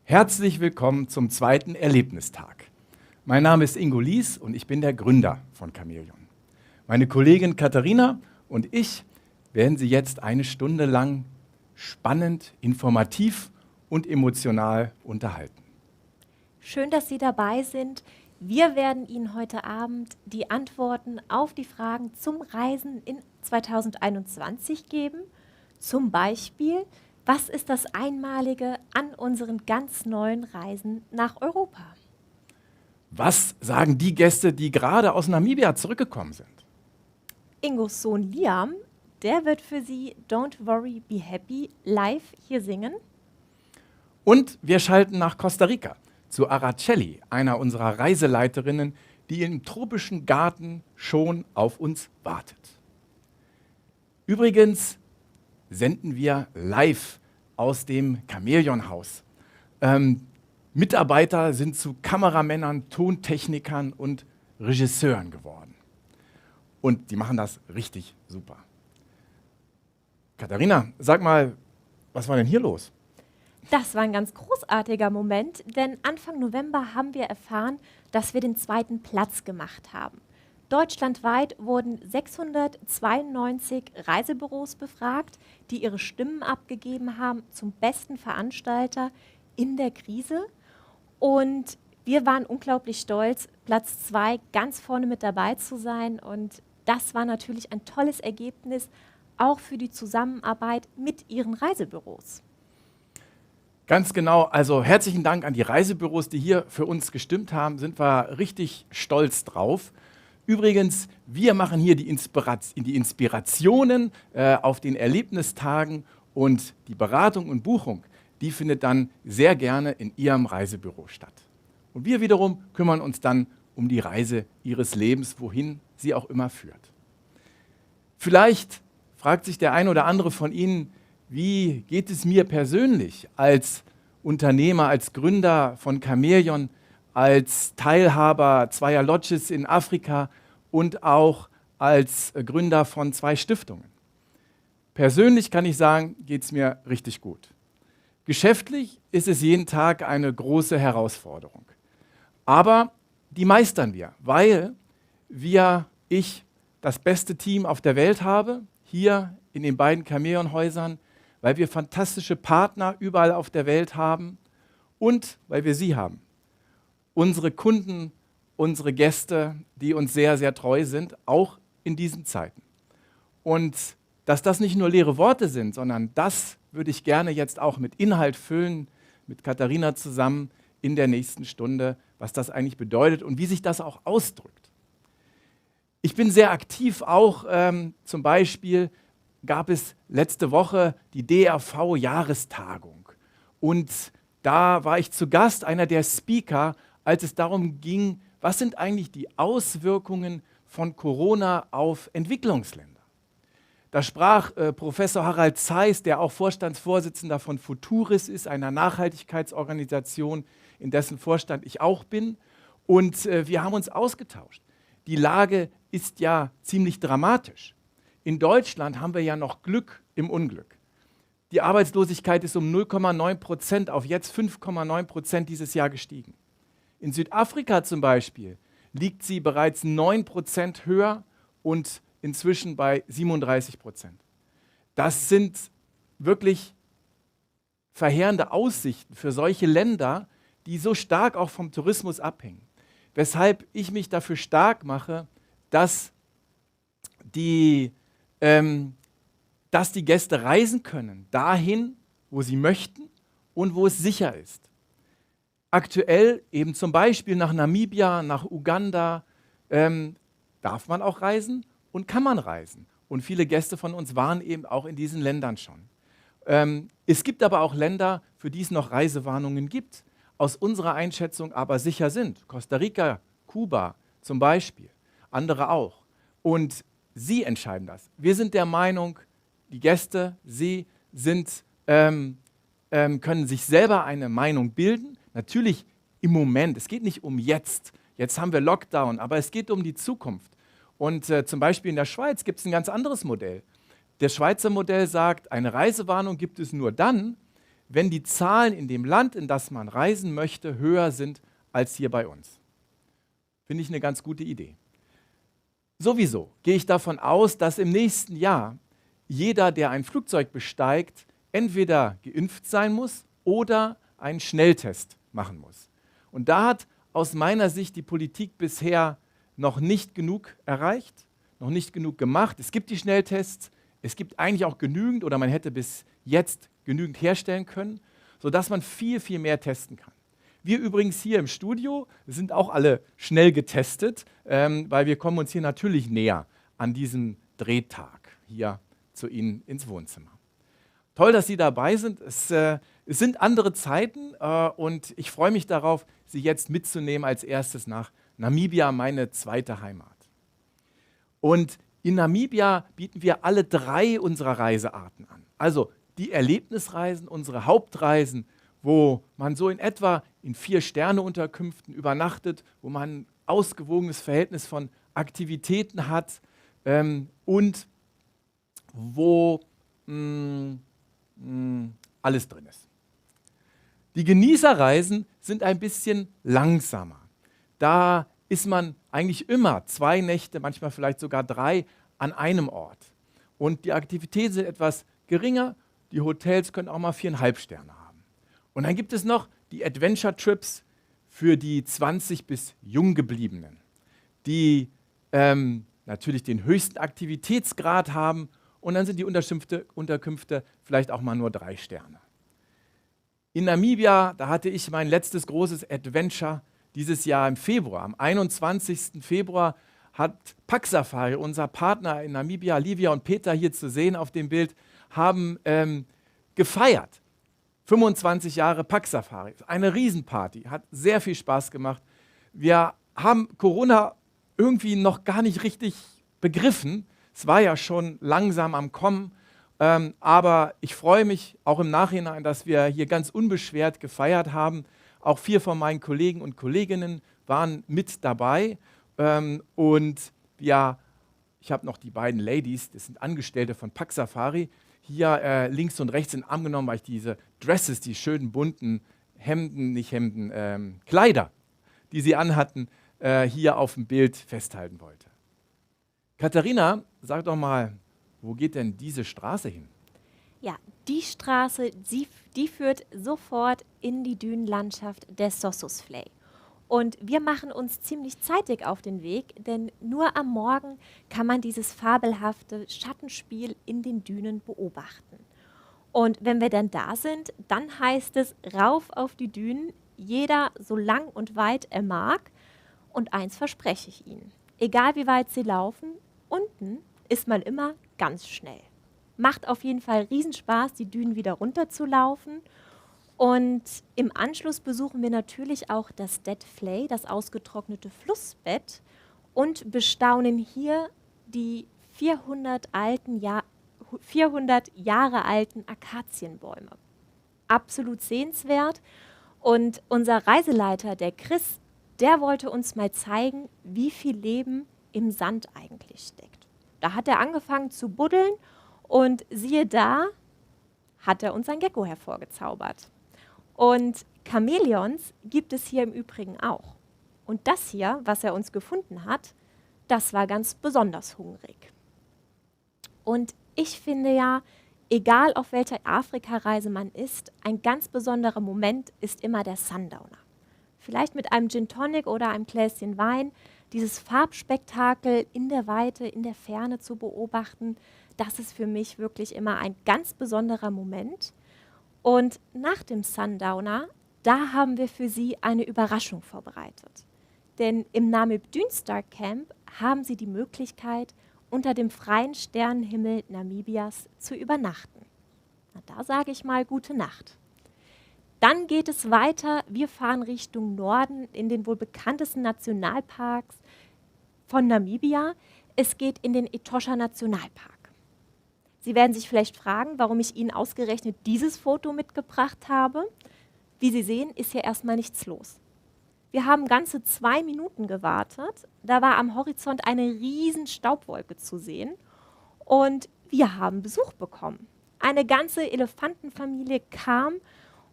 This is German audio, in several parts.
Herzlich willkommen zum zweiten Erlebnistag. Mein Name ist Ingo Lies und ich bin der Gründer von Chamäleon. Meine Kollegin Katharina und ich werden Sie jetzt eine Stunde lang spannend, informativ und emotional unterhalten. Schön, dass Sie dabei sind. Wir werden Ihnen heute Abend die Antworten auf die Fragen zum Reisen in 2021 geben. Zum Beispiel, was ist das Einmalige an unseren ganz neuen Reisen nach Europa? Was sagen die Gäste, die gerade aus Namibia zurückgekommen sind? Ingos Sohn Liam, der wird für Sie Don't Worry, Be Happy live hier singen. Und wir schalten nach Costa Rica zu Araceli, einer unserer Reiseleiterinnen, die im tropischen Garten schon auf uns wartet. Übrigens senden wir live aus dem Chamäleon-Haus. Mitarbeiter sind zu Kameramännern, Tontechnikern und Regisseuren geworden. Und die machen das richtig super. Katharina, sag mal, was war denn hier los? Das war ein ganz großartiger Moment, denn Anfang November haben wir erfahren, dass wir den zweiten Platz gemacht haben. Deutschlandweit wurden 692 Reisebüros befragt, die ihre Stimmen abgegeben haben zum besten Veranstalter in der Krise. Und wir waren unglaublich stolz, Platz 2 ganz vorne mit dabei zu sein. Und das war natürlich ein tolles Ergebnis, auch für die Zusammenarbeit mit Ihren Reisebüros. Ganz genau, also herzlichen Dank an die Reisebüros, die hier für uns gestimmt haben, sind wir richtig stolz drauf. Übrigens, wir machen hier die Inspirationen auf den Erlebnistagen und die Beratung und Buchung, die findet dann sehr gerne in Ihrem Reisebüro statt. Und wir wiederum kümmern uns dann um die Reise Ihres Lebens, wohin sie auch immer führt. Vielleicht fragt sich der ein oder andere von Ihnen, wie geht es mir persönlich als Unternehmer, als Gründer von Chamäleon, als Teilhaber zweier Lodges in Afrika und auch als Gründer von 2 Stiftungen. Persönlich kann ich sagen, geht es mir richtig gut. Geschäftlich ist es jeden Tag eine große Herausforderung. Aber die meistern wir, weil ich das beste Team auf der Welt habe, hier in den beiden Chamäleon-Häusern, weil wir fantastische Partner überall auf der Welt haben und weil wir Sie haben. Unsere Kunden, unsere Gäste, die uns sehr, sehr treu sind, auch in diesen Zeiten. Und dass das nicht nur leere Worte sind, sondern das würde ich gerne jetzt auch mit Inhalt füllen, mit Katharina zusammen in der nächsten Stunde, was das eigentlich bedeutet und wie sich das auch ausdrückt. Ich bin sehr aktiv auch, zum Beispiel gab es letzte Woche die DRV-Jahrestagung. Und da war ich zu Gast, einer der Speaker, als es darum ging, was sind eigentlich die Auswirkungen von Corona auf Entwicklungsländer. Da sprach Professor Harald Zeiss, der auch Vorstandsvorsitzender von Futuris ist, einer Nachhaltigkeitsorganisation, in dessen Vorstand ich auch bin. Und wir haben uns ausgetauscht. Die Lage ist ja ziemlich dramatisch. In Deutschland haben wir ja noch Glück im Unglück. Die Arbeitslosigkeit ist um 0,9% auf jetzt 5,9% dieses Jahr gestiegen. In Südafrika zum Beispiel liegt sie bereits 9% höher und inzwischen bei 37%. Das sind wirklich verheerende Aussichten für solche Länder, die so stark auch vom Tourismus abhängen. Weshalb ich mich dafür stark mache, dass die Gäste reisen können, dahin, wo sie möchten und wo es sicher ist. Aktuell eben zum Beispiel nach Namibia, nach Uganda darf man auch reisen und kann man reisen. Und viele Gäste von uns waren eben auch in diesen Ländern schon. Es gibt aber auch Länder, für die es noch Reisewarnungen gibt, aus unserer Einschätzung aber sicher sind. Costa Rica, Kuba zum Beispiel, andere auch. Und Sie entscheiden das. Wir sind der Meinung, die Gäste, Sie können sich selber eine Meinung bilden. Natürlich im Moment, es geht nicht um jetzt. Jetzt haben wir Lockdown, aber es geht um die Zukunft. Und zum Beispiel in der Schweiz gibt es ein ganz anderes Modell. Das Schweizer Modell sagt, eine Reisewarnung gibt es nur dann, wenn die Zahlen in dem Land, in das man reisen möchte, höher sind als hier bei uns. Finde ich eine ganz gute Idee. Sowieso gehe ich davon aus, dass im nächsten Jahr jeder, der ein Flugzeug besteigt, entweder geimpft sein muss oder einen Schnelltest machen muss. Und da hat aus meiner Sicht die Politik bisher noch nicht genug erreicht, noch nicht genug gemacht. Es gibt die Schnelltests, es gibt eigentlich auch genügend oder man hätte bis jetzt genügend herstellen können, sodass man viel, viel mehr testen kann. Wir übrigens hier im Studio sind auch alle schnell getestet, weil wir kommen uns hier natürlich näher an diesem Drehtag hier zu Ihnen ins Wohnzimmer. Toll, dass Sie dabei sind. Es sind andere Zeiten und ich freue mich darauf, Sie jetzt mitzunehmen als erstes nach Namibia, meine zweite Heimat. Und in Namibia bieten wir alle 3 unserer Reisearten an. Also die Erlebnisreisen, unsere Hauptreisen, wo man so in etwa in 4-Sterne-Unterkünften übernachtet, wo man ein ausgewogenes Verhältnis von Aktivitäten hat und wo alles drin ist. Die Genießerreisen sind ein bisschen langsamer. Da ist man eigentlich immer 2 Nächte, manchmal vielleicht sogar 3 an einem Ort. Und die Aktivitäten sind etwas geringer. Die Hotels können auch mal 4,5 Sterne haben. Und dann gibt es noch die Adventure-Trips für die 20 bis Junggebliebenen, die natürlich den höchsten Aktivitätsgrad haben. Und dann sind die Unterkünfte vielleicht auch mal nur 3 Sterne. In Namibia, da hatte ich mein letztes großes Adventure dieses Jahr im Februar. Am 21. Februar hat Pack Safari, unser Partner in Namibia, Livia und Peter hier zu sehen auf dem Bild, haben gefeiert. 25 Jahre Pack Safari. Eine Riesenparty, hat sehr viel Spaß gemacht. Wir haben Corona irgendwie noch gar nicht richtig begriffen. Es war ja schon langsam am Kommen. Aber ich freue mich auch im Nachhinein, dass wir hier ganz unbeschwert gefeiert haben. Auch 4 von meinen Kollegen und Kolleginnen waren mit dabei. Und ja, ich habe noch die beiden Ladies, das sind Angestellte von Pack Safari, hier links und rechts in den Arm genommen, weil ich diese Dresses, die schönen bunten Kleider, die sie anhatten, hier auf dem Bild festhalten wollte. Katharina, sag doch mal, wo geht denn diese Straße hin? Ja, die Straße, die führt sofort in die Dünenlandschaft der Sossusvlei. Und wir machen uns ziemlich zeitig auf den Weg, denn nur am Morgen kann man dieses fabelhafte Schattenspiel in den Dünen beobachten. Und wenn wir dann da sind, dann heißt es rauf auf die Dünen, jeder so lang und weit er mag. Und eins verspreche ich Ihnen, egal wie weit Sie laufen, unten ist man immer ganz schnell. Macht auf jeden Fall Riesenspaß, die Dünen wieder runterzulaufen. Und im Anschluss besuchen wir natürlich auch das Dead Vlei, das ausgetrocknete Flussbett, und bestaunen hier die 400 Jahre alten Akazienbäume. Absolut sehenswert. Und unser Reiseleiter, der Chris, der wollte uns mal zeigen, wie viel Leben im Sand eigentlich steckt. Da hat er angefangen zu buddeln und siehe da, hat er uns ein Gecko hervorgezaubert. Und Chamäleons gibt es hier im Übrigen auch. Und das hier, was er uns gefunden hat, das war ganz besonders hungrig. Und ich finde ja, egal auf welcher Afrikareise man ist, ein ganz besonderer Moment ist immer der Sundowner. Vielleicht mit einem Gin Tonic oder einem Gläschen Wein, dieses Farbspektakel in der Weite, in der Ferne zu beobachten, das ist für mich wirklich immer ein ganz besonderer Moment. Und nach dem Sundowner, da haben wir für Sie eine Überraschung vorbereitet. Denn im Namib Dunstar Camp haben Sie die Möglichkeit, unter dem freien Sternenhimmel Namibias zu übernachten. Na, da sage ich mal gute Nacht. Dann geht es weiter. Wir fahren Richtung Norden in den wohl bekanntesten Nationalparks von Namibia. Es geht in den Etosha Nationalpark. Sie werden sich vielleicht fragen, warum ich Ihnen ausgerechnet dieses Foto mitgebracht habe. Wie Sie sehen, ist hier erstmal nichts los. Wir haben ganze 2 Minuten gewartet. Da war am Horizont eine riesen Staubwolke zu sehen. Und wir haben Besuch bekommen. Eine ganze Elefantenfamilie kam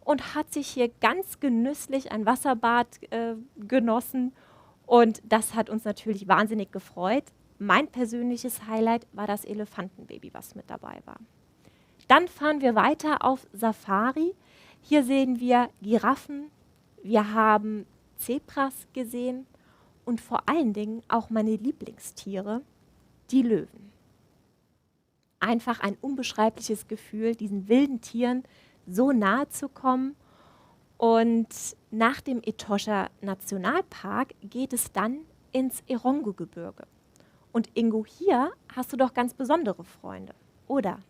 und hat sich hier ganz genüsslich ein Wasserbad genossen. Und das hat uns natürlich wahnsinnig gefreut. Mein persönliches Highlight war das Elefantenbaby, was mit dabei war. Dann fahren wir weiter auf Safari. Hier sehen wir Giraffen, wir haben Zebras gesehen und vor allen Dingen auch meine Lieblingstiere, die Löwen. Einfach ein unbeschreibliches Gefühl, diesen wilden Tieren so nahe zu kommen. Und nach dem Etosha Nationalpark geht es dann ins Erongo-Gebirge. Und Ingo, hier hast du doch ganz besondere Freunde, oder?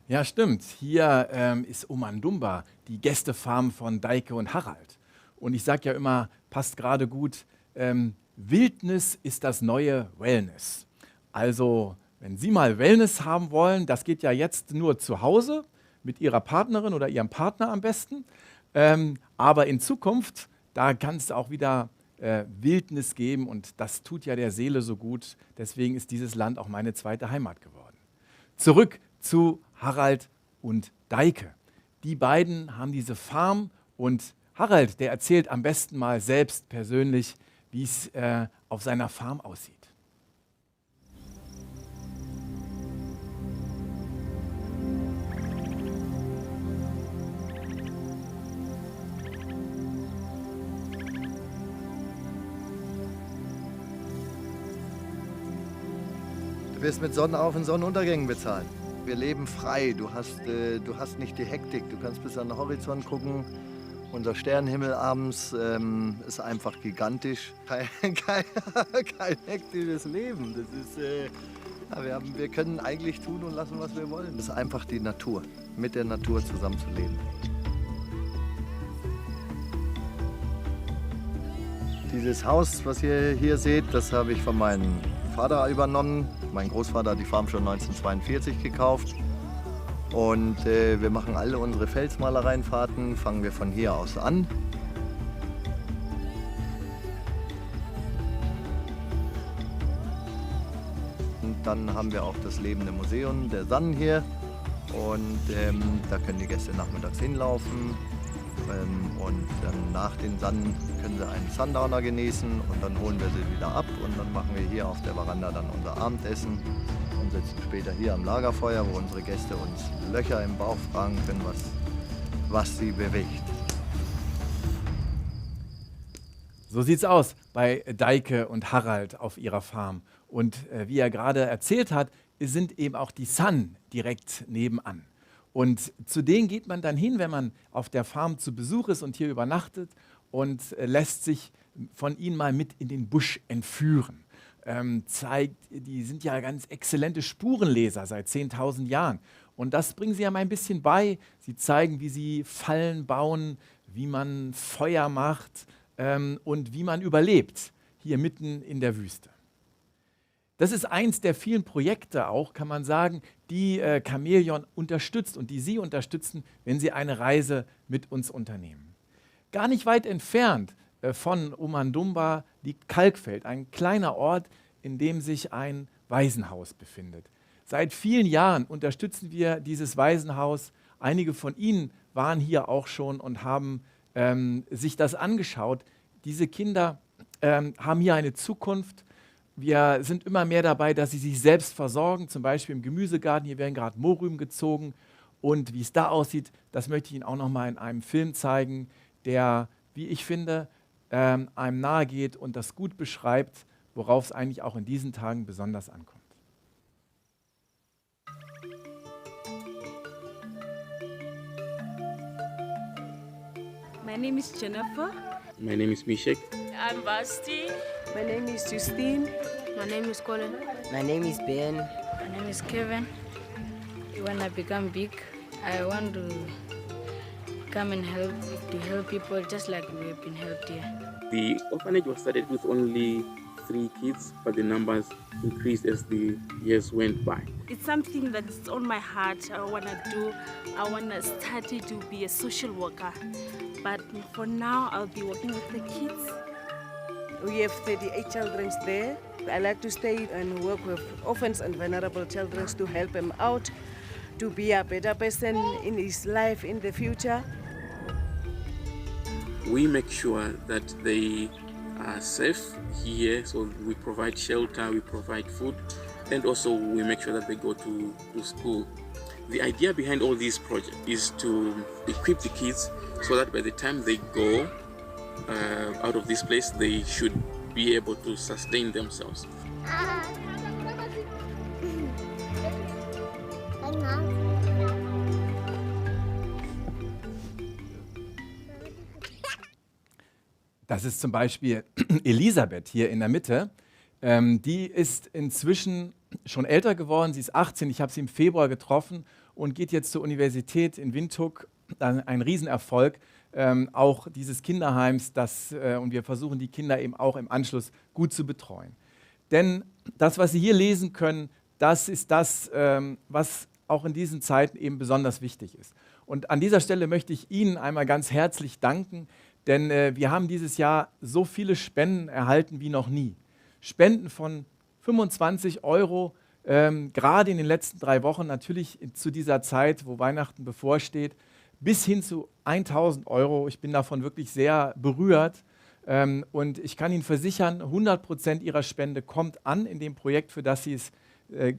Ja, stimmt. Hier ist Omandumba, die Gästefarm von Deike und Harald. Und ich sage ja immer, passt gerade gut, Wildnis ist das neue Wellness. Also, wenn Sie mal Wellness haben wollen, das geht ja jetzt nur zu Hause mit Ihrer Partnerin oder Ihrem Partner am besten. Aber in Zukunft, da kann es auch wieder Wildnis geben und das tut ja der Seele so gut. Deswegen ist dieses Land auch meine zweite Heimat geworden. Zurück zu Harald und Deike. Die beiden haben diese Farm und Harald, der erzählt am besten mal selbst persönlich, wie es auf seiner Farm aussieht. Du wirst mit Sonnenauf- und Sonnenuntergängen bezahlen. Wir leben frei, du hast nicht die Hektik, du kannst bis an den Horizont gucken. Unser Sternenhimmel abends ist einfach gigantisch. Kein hektisches Leben. Das ist, wir können eigentlich tun und lassen, was wir wollen. Das ist einfach die Natur, mit der Natur zusammenzuleben. Dieses Haus, was ihr hier seht, das habe ich von meinem Vater übernommen. Mein Großvater hat die Farm schon 1942 gekauft. Und wir machen alle unsere Felsmalereienfahrten, fangen wir von hier aus an. Und dann haben wir auch das lebende Museum der Sannen hier. Und da können die Gäste nachmittags hinlaufen. Und dann nach den Sannen können sie einen Sundowner genießen und dann holen wir sie wieder ab. Und dann machen wir hier auf der Veranda dann unser Abendessen. Und sitzen später hier am Lagerfeuer, wo unsere Gäste uns Löcher im Bauch fragen können, was sie bewegt. So sieht's aus bei Deike und Harald auf ihrer Farm. Und wie er gerade erzählt hat, sind eben auch die Sun direkt nebenan. Und zu denen geht man dann hin, wenn man auf der Farm zu Besuch ist und hier übernachtet und lässt sich von ihnen mal mit in den Busch entführen. Die sind ja ganz exzellente Spurenleser seit 10.000 Jahren. Und das bringen sie ja mal ein bisschen bei. Sie zeigen, wie sie Fallen bauen, wie man Feuer macht und wie man überlebt, hier mitten in der Wüste. Das ist eins der vielen Projekte auch, kann man sagen, die Chamäleon unterstützt und die Sie unterstützen, wenn Sie eine Reise mit uns unternehmen. Gar nicht weit entfernt von Omandumba liegt Kalkfeld, ein kleiner Ort, in dem sich ein Waisenhaus befindet. Seit vielen Jahren unterstützen wir dieses Waisenhaus. Einige von Ihnen waren hier auch schon und haben sich das angeschaut. Diese Kinder haben hier eine Zukunft. Wir sind immer mehr dabei, dass sie sich selbst versorgen, zum Beispiel im Gemüsegarten. Hier werden gerade Mohrrüben gezogen. Und wie es da aussieht, das möchte ich Ihnen auch noch mal in einem Film zeigen, der, wie ich finde, einem nahe geht und das gut beschreibt, worauf es eigentlich auch in diesen Tagen besonders ankommt. My name is Jennifer. My name is Mishek. I'm Basti. My name is Justine. My name is Colin. My name is Ben. My name is Kevin. When I become big, I want to come and help people just like we've been helped here. The orphanage was started with only 3 kids, but the numbers increased as the years went by. It's something that's on my heart. I want to do. I want to study to be a social worker. But for now, I'll be working with the kids. We have 38 children there. I like to stay and work with orphans and vulnerable children to help them out, to be a better person in his life in the future. We make sure that they are safe here, so we provide shelter, we provide food, and also we make sure that they go to school. The idea behind all these projects is to equip the kids so that by the time they go out of this place, they should be able to sustain themselves. Das ist zum Beispiel Elisabeth hier in der Mitte. Die ist inzwischen schon älter geworden, sie ist 18, ich habe sie im Februar getroffen und geht jetzt zur Universität in Windhoek. Ein Riesenerfolg auch dieses Kinderheims, und wir versuchen die Kinder eben auch im Anschluss gut zu betreuen. Denn das, was Sie hier lesen können, das ist das, was auch in diesen Zeiten eben besonders wichtig ist. Und an dieser Stelle möchte ich Ihnen einmal ganz herzlich danken, denn wir haben dieses Jahr so viele Spenden erhalten wie noch nie. Spenden von 25 €, gerade in den letzten 3 Wochen, natürlich zu dieser Zeit, wo Weihnachten bevorsteht, bis hin zu 1.000 €. Ich bin davon wirklich sehr berührt. Und ich kann Ihnen versichern, 100% Ihrer Spende kommt an in dem Projekt, für das Sie es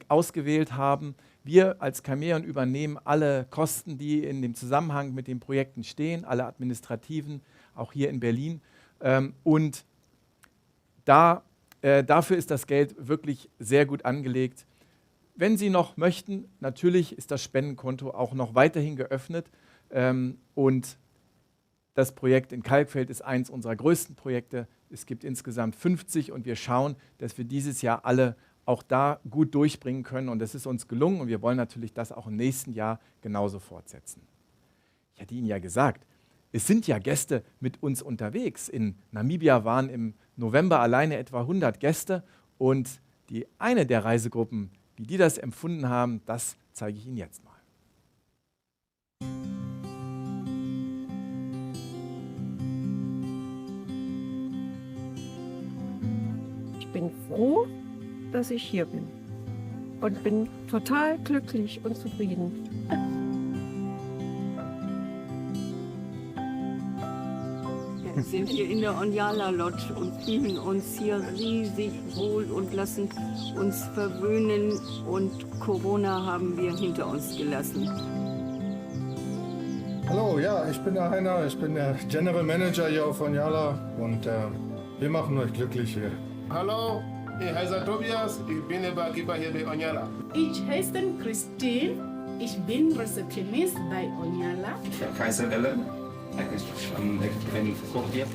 ausgewählt haben. Wir als Camion übernehmen alle Kosten, die in dem Zusammenhang mit den Projekten stehen, alle administrativen, auch hier in Berlin. Und dafür ist das Geld wirklich sehr gut angelegt. Wenn Sie noch möchten, natürlich ist das Spendenkonto auch noch weiterhin geöffnet. Und das Projekt in Kalkfeld ist eins unserer größten Projekte. Es gibt insgesamt 50 und wir schauen, dass wir dieses Jahr alle auch da gut durchbringen können. Und das ist uns gelungen und wir wollen natürlich das auch im nächsten Jahr genauso fortsetzen. Ich hatte Ihnen ja gesagt, es sind ja Gäste mit uns unterwegs. In Namibia waren im November alleine etwa 100 Gäste und eine der Reisegruppen, wie die das empfunden haben, das zeige ich Ihnen jetzt mal. Ich bin froh, dass ich hier bin und bin total glücklich und zufrieden. Wir sind hier in der Onyala Lodge und fühlen uns hier riesig wohl und lassen uns verwöhnen und Corona haben wir hinter uns gelassen. Hallo, ja, ich bin der Heiner, ich bin der General Manager hier auf Onyala und wir machen euch glücklich hier. Hallo, ich heiße Tobias, ich bin der Barkeeper hier bei Onyala. Ich heiße Christine, ich bin Rezeptionist bei Onyala. Ich heiße Ellen, ich bin Koch hier.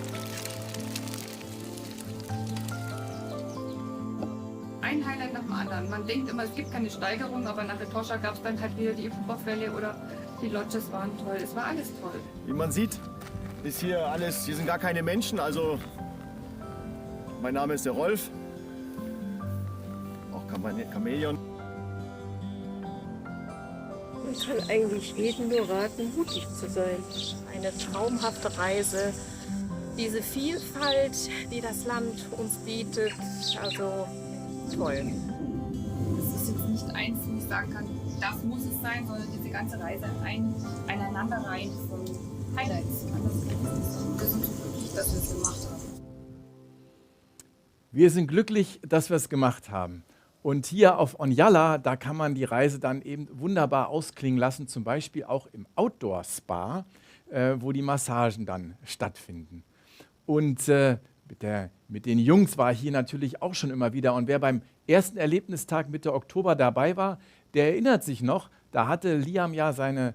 Ein Highlight nach dem anderen. Man denkt immer, es gibt keine Steigerung, aber nach Etosha gab es dann halt wieder die Überfälle oder die Lodges waren toll. Es war alles toll. Wie man sieht, ist hier alles, hier sind gar keine Menschen, also mein Name ist der Rolf, auch Chamäleon. Ich kann eigentlich jedem nur raten, mutig zu sein. Eine traumhafte Reise. Diese Vielfalt, die das Land uns bietet, also toll. Es ist jetzt nicht eins, wo ich sagen kann, das muss es sein, sondern diese ganze Reise ein Aneinanderreihen von Highlights. Wir sind glücklich, dass wir es gemacht haben. Wir sind glücklich, dass wir es gemacht haben. Und hier auf Onyala, da kann man die Reise dann eben wunderbar ausklingen lassen, zum Beispiel auch im Outdoor-Spa, wo die Massagen dann stattfinden. Und mit den Jungs war ich hier natürlich auch schon immer wieder. Und wer beim ersten Erlebnistag Mitte Oktober dabei war, der erinnert sich noch, da hatte Liam ja seine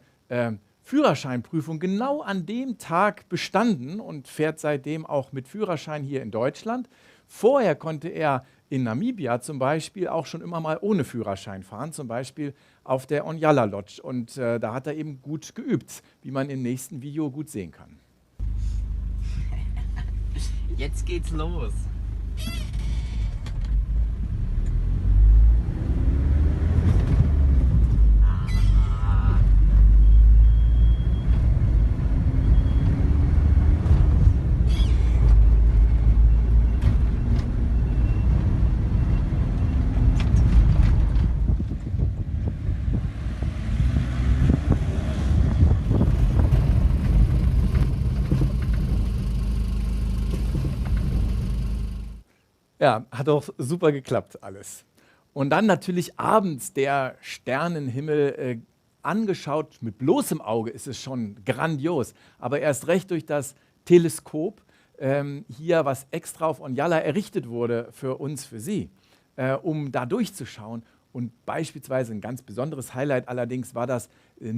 Führerscheinprüfung genau an dem Tag bestanden und fährt seitdem auch mit Führerschein hier in Deutschland. Vorher konnte er in Namibia zum Beispiel auch schon immer mal ohne Führerschein fahren, zum Beispiel auf der Onyala Lodge. Und da hat er eben gut geübt, wie man im nächsten Video gut sehen kann. Jetzt geht's los. Ja, hat auch super geklappt alles. Und dann natürlich abends der Sternenhimmel angeschaut, mit bloßem Auge ist es schon grandios, aber erst recht durch das Teleskop hier, was extra auf Onjala errichtet wurde für uns, für Sie, um da durchzuschauen. Und beispielsweise ein ganz besonderes Highlight allerdings war das die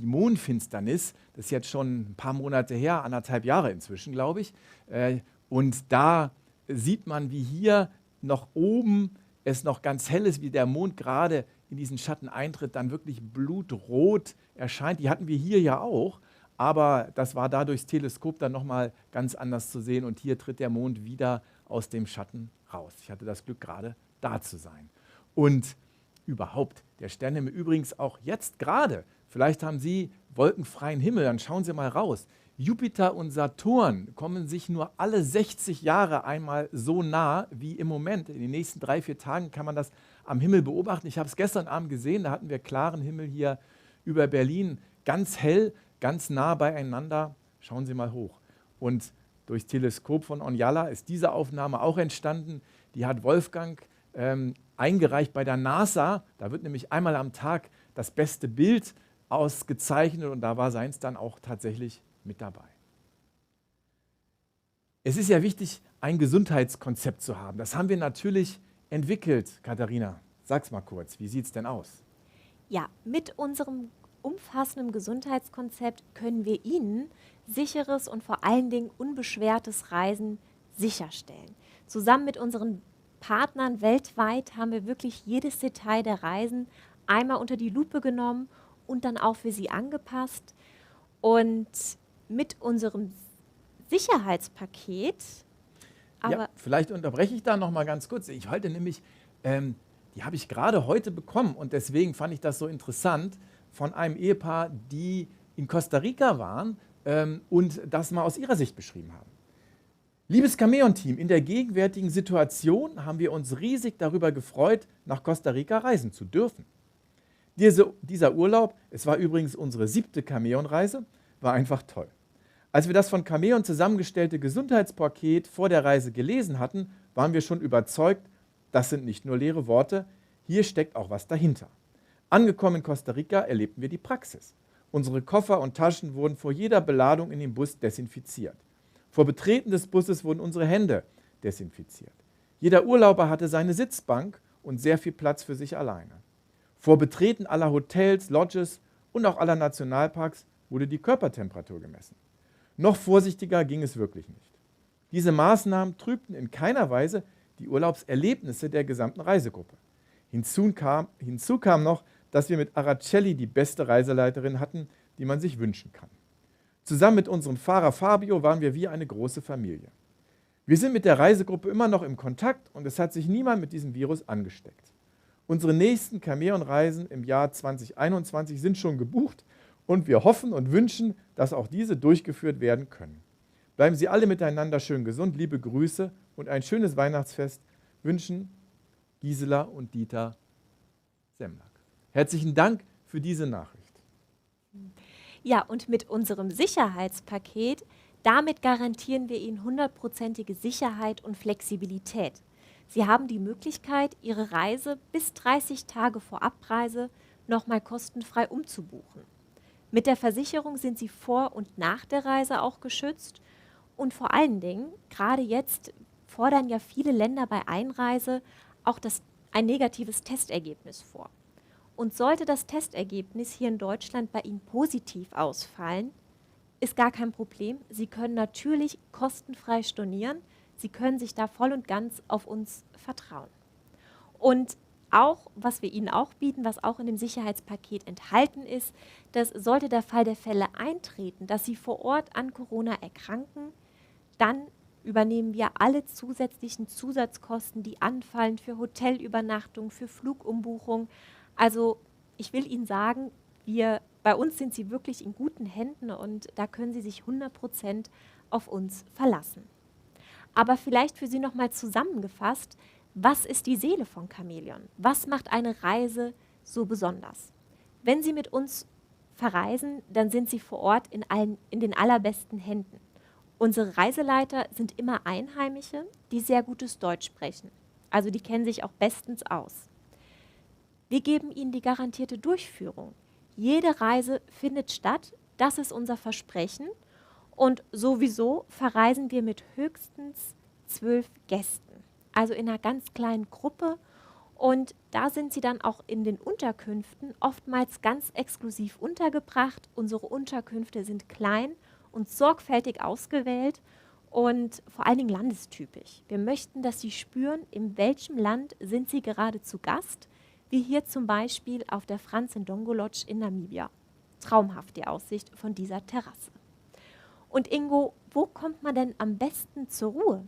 Mondfinsternis. Das ist jetzt schon ein paar Monate her, 1,5 Jahre inzwischen, glaube ich. Und da sieht man, wie hier noch oben es noch ganz hell ist, wie der Mond gerade in diesen Schatten eintritt, dann wirklich blutrot erscheint. Die hatten wir hier ja auch, aber das war da durchs Teleskop dann nochmal ganz anders zu sehen. Und hier tritt der Mond wieder aus dem Schatten raus. Ich hatte das Glück, gerade da zu sein. Und überhaupt, der Sternenhimmel übrigens auch jetzt gerade, vielleicht haben Sie wolkenfreien Himmel, dann schauen Sie mal raus. Jupiter und Saturn kommen sich nur alle 60 Jahre einmal so nah wie im Moment. In den nächsten 3-4 Tagen kann man das am Himmel beobachten. Ich habe es gestern Abend gesehen, da hatten wir klaren Himmel hier über Berlin, ganz hell, ganz nah beieinander. Schauen Sie mal hoch. Und durchs Teleskop von Onjala ist diese Aufnahme auch entstanden. Die hat Wolfgang eingereicht bei der NASA. Da wird nämlich einmal am Tag das beste Bild ausgezeichnet und da war seins dann auch tatsächlich mit dabei. Es ist ja wichtig, ein Gesundheitskonzept zu haben. Das haben wir natürlich entwickelt. Katharina, sag's mal kurz, wie sieht es denn aus? Ja, mit unserem umfassenden Gesundheitskonzept können wir Ihnen sicheres und vor allen Dingen unbeschwertes Reisen sicherstellen. Zusammen mit unseren Partnern weltweit haben wir wirklich jedes Detail der Reisen einmal unter die Lupe genommen und dann auch für Sie angepasst. Und mit unserem Sicherheitspaket, ja, vielleicht unterbreche ich da noch mal ganz kurz. Ich halte nämlich, die habe ich gerade heute bekommen und deswegen fand ich das so interessant, von einem Ehepaar, die in Costa Rica waren und das mal aus ihrer Sicht beschrieben haben. Liebes Cameon-Team, in der gegenwärtigen Situation haben wir uns riesig darüber gefreut, nach Costa Rica reisen zu dürfen. Dieser Urlaub, es war übrigens unsere 7. Cameon-Reise, war einfach toll. Als wir das von Cameon zusammengestellte Gesundheitspaket vor der Reise gelesen hatten, waren wir schon überzeugt, das sind nicht nur leere Worte, hier steckt auch was dahinter. Angekommen in Costa Rica erlebten wir die Praxis. Unsere Koffer und Taschen wurden vor jeder Beladung in den Bus desinfiziert. Vor Betreten des Busses wurden unsere Hände desinfiziert. Jeder Urlauber hatte seine Sitzbank und sehr viel Platz für sich alleine. Vor Betreten aller Hotels, Lodges und auch aller Nationalparks wurde die Körpertemperatur gemessen. Noch vorsichtiger ging es wirklich nicht. Diese Maßnahmen trübten in keiner Weise die Urlaubserlebnisse der gesamten Reisegruppe. Hinzu kam noch, dass wir mit Araceli die beste Reiseleiterin hatten, die man sich wünschen kann. Zusammen mit unserem Fahrer Fabio waren wir wie eine große Familie. Wir sind mit der Reisegruppe immer noch im Kontakt und es hat sich niemand mit diesem Virus angesteckt. Unsere nächsten Cameon-Reisen im Jahr 2021 sind schon gebucht und wir hoffen und wünschen, dass auch diese durchgeführt werden können. Bleiben Sie alle miteinander schön gesund, liebe Grüße und ein schönes Weihnachtsfest wünschen Gisela und Dieter Semlack. Herzlichen Dank für diese Nachricht. Ja, und mit unserem Sicherheitspaket, damit garantieren wir Ihnen 100%ige Sicherheit und Flexibilität. Sie haben die Möglichkeit, Ihre Reise bis 30 Tage vor Abreise nochmal kostenfrei umzubuchen. Mit der Versicherung sind Sie vor und nach der Reise auch geschützt. Und vor allen Dingen, gerade jetzt fordern ja viele Länder bei Einreise auch ein negatives Testergebnis vor. Und sollte das Testergebnis hier in Deutschland bei Ihnen positiv ausfallen, ist gar kein Problem. Sie können natürlich kostenfrei stornieren. Sie können sich da voll und ganz auf uns vertrauen. Und auch, was wir Ihnen auch bieten, was auch in dem Sicherheitspaket enthalten ist, dass sollte der Fall der Fälle eintreten, dass Sie vor Ort an Corona erkranken, dann übernehmen wir alle zusätzlichen Zusatzkosten, die anfallen für Hotelübernachtung, für Flugumbuchung. Also ich will Ihnen sagen, bei uns sind Sie wirklich in guten Händen und da können Sie sich 100% auf uns verlassen. Aber vielleicht für Sie nochmal zusammengefasst, was ist die Seele von Cameon? Was macht eine Reise so besonders? Wenn Sie mit uns verreisen, dann sind Sie vor Ort in den allerbesten Händen. Unsere Reiseleiter sind immer Einheimische, die sehr gutes Deutsch sprechen. Also die kennen sich auch bestens aus. Wir geben ihnen die garantierte Durchführung. Jede Reise findet statt, das ist unser Versprechen. Und sowieso verreisen wir mit höchstens 12 Gästen, also in einer ganz kleinen Gruppe. Und da sind sie dann auch in den Unterkünften oftmals ganz exklusiv untergebracht. Unsere Unterkünfte sind klein und sorgfältig ausgewählt und vor allen Dingen landestypisch. Wir möchten, dass sie spüren, in welchem Land sind sie gerade zu Gast, wie hier zum Beispiel auf der Franz Ndongo Lodge in Namibia. Traumhaft die Aussicht von dieser Terrasse. Und Ingo, wo kommt man denn am besten zur Ruhe?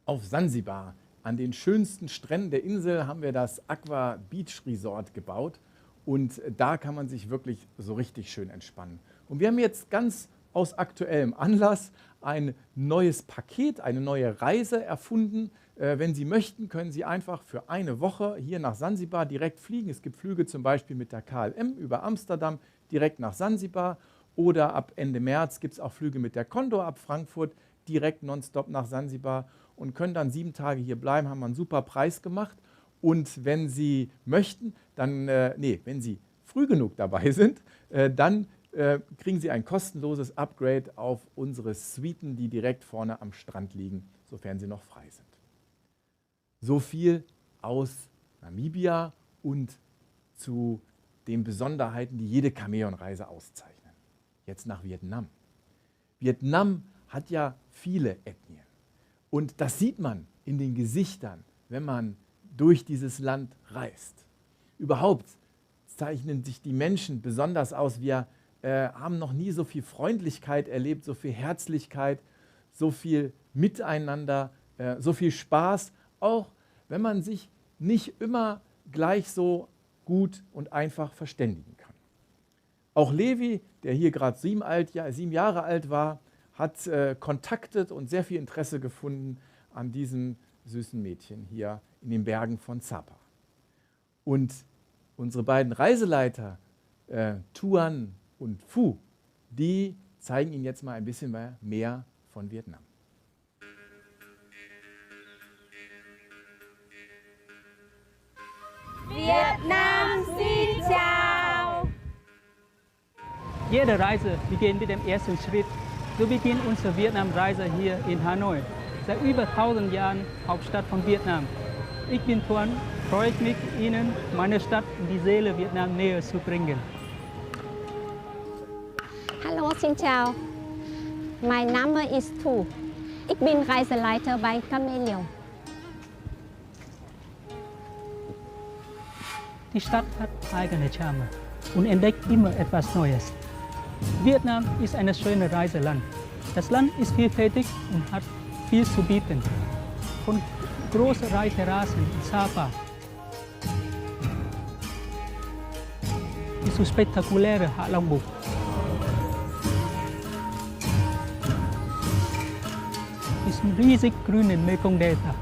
Auf Sansibar, an den schönsten Stränden der Insel, haben wir das Aqua Beach Resort gebaut. Und da kann man sich wirklich so richtig schön entspannen. Und wir haben jetzt ganz aus aktuellem Anlass ein neues Paket, eine neue Reise erfunden. Wenn Sie möchten, können Sie einfach für eine Woche hier nach Sansibar direkt fliegen. Es gibt Flüge zum Beispiel mit der KLM über Amsterdam direkt nach Sansibar. Oder ab Ende März gibt es auch Flüge mit der Condor ab Frankfurt direkt nonstop nach Sansibar und können dann 7 Tage hier bleiben, haben wir einen super Preis gemacht. Und wenn Sie möchten, dann, wenn Sie früh genug dabei sind, dann kriegen Sie ein kostenloses Upgrade auf unsere Suiten, die direkt vorne am Strand liegen, sofern sie noch frei sind. So viel aus Namibia und zu den Besonderheiten, die jede Chamäleon-Reise auszeichnen. Jetzt nach Vietnam. Vietnam hat ja viele Ethnien. Und das sieht man in den Gesichtern, wenn man durch dieses Land reist. Überhaupt zeichnen sich die Menschen besonders aus. Wir haben noch nie so viel Freundlichkeit erlebt, so viel Herzlichkeit, so viel Miteinander, so viel Spaß, auch wenn man sich nicht immer gleich so gut und einfach verständigen kann. Auch Levi, der hier gerade 7 Jahre alt war, hat kontaktet und sehr viel Interesse gefunden an diesem süßen Mädchen hier in den Bergen von Sapa. Und unsere beiden Reiseleiter, Tuan und Phu, die zeigen Ihnen jetzt mal ein bisschen mehr von Vietnam. Vietnam, xin chào! Jede Reise beginnt mit dem ersten Schritt. So beginnt unsere Vietnamreise hier in Hanoi. Seit über 1000 Jahren Hauptstadt von Vietnam. Ich bin Tuan, freue mich, Ihnen meine Stadt und die Seele Vietnam näher zu bringen. Hallo, xin chào. Mein Name ist Thu. Ich bin Reiseleiter bei Chamäleon. Die Stadt hat eigene Charme und entdeckt immer etwas Neues. Vietnam ist ein schönes Reiseland. Das Land ist vielfältig und hat viel zu bieten. Von großen Reiterrassen in Sapa bis zu spektakulären Hạ Long Bucht. Bis zum riesig grünen Mekong-Delta.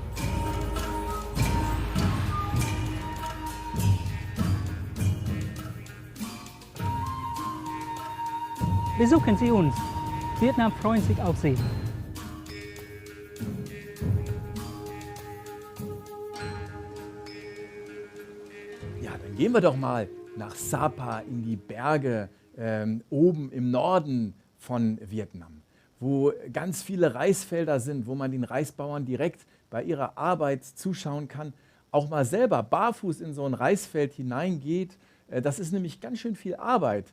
Besuchen Sie uns. Vietnam freut sich auf Sie. Ja, dann gehen wir doch mal nach Sapa in die Berge oben im Norden von Vietnam, wo ganz viele Reisfelder sind, wo man den Reisbauern direkt bei ihrer Arbeit zuschauen kann, auch mal selber barfuß in so ein Reisfeld hineingeht. Das ist nämlich ganz schön viel Arbeit,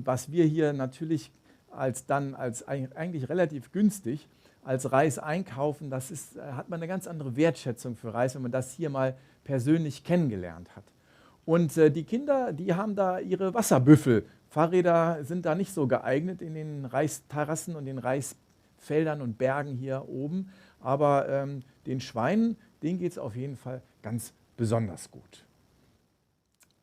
was wir hier natürlich als eigentlich relativ günstig als Reis einkaufen. Das hat man eine ganz andere Wertschätzung für Reis, wenn man das hier mal persönlich kennengelernt hat. Und die Kinder, die haben da ihre Wasserbüffel. Fahrräder sind da nicht so geeignet in den Reisterrassen und den Reisfeldern und Bergen hier oben. Aber den Schweinen, denen geht es auf jeden Fall ganz besonders gut.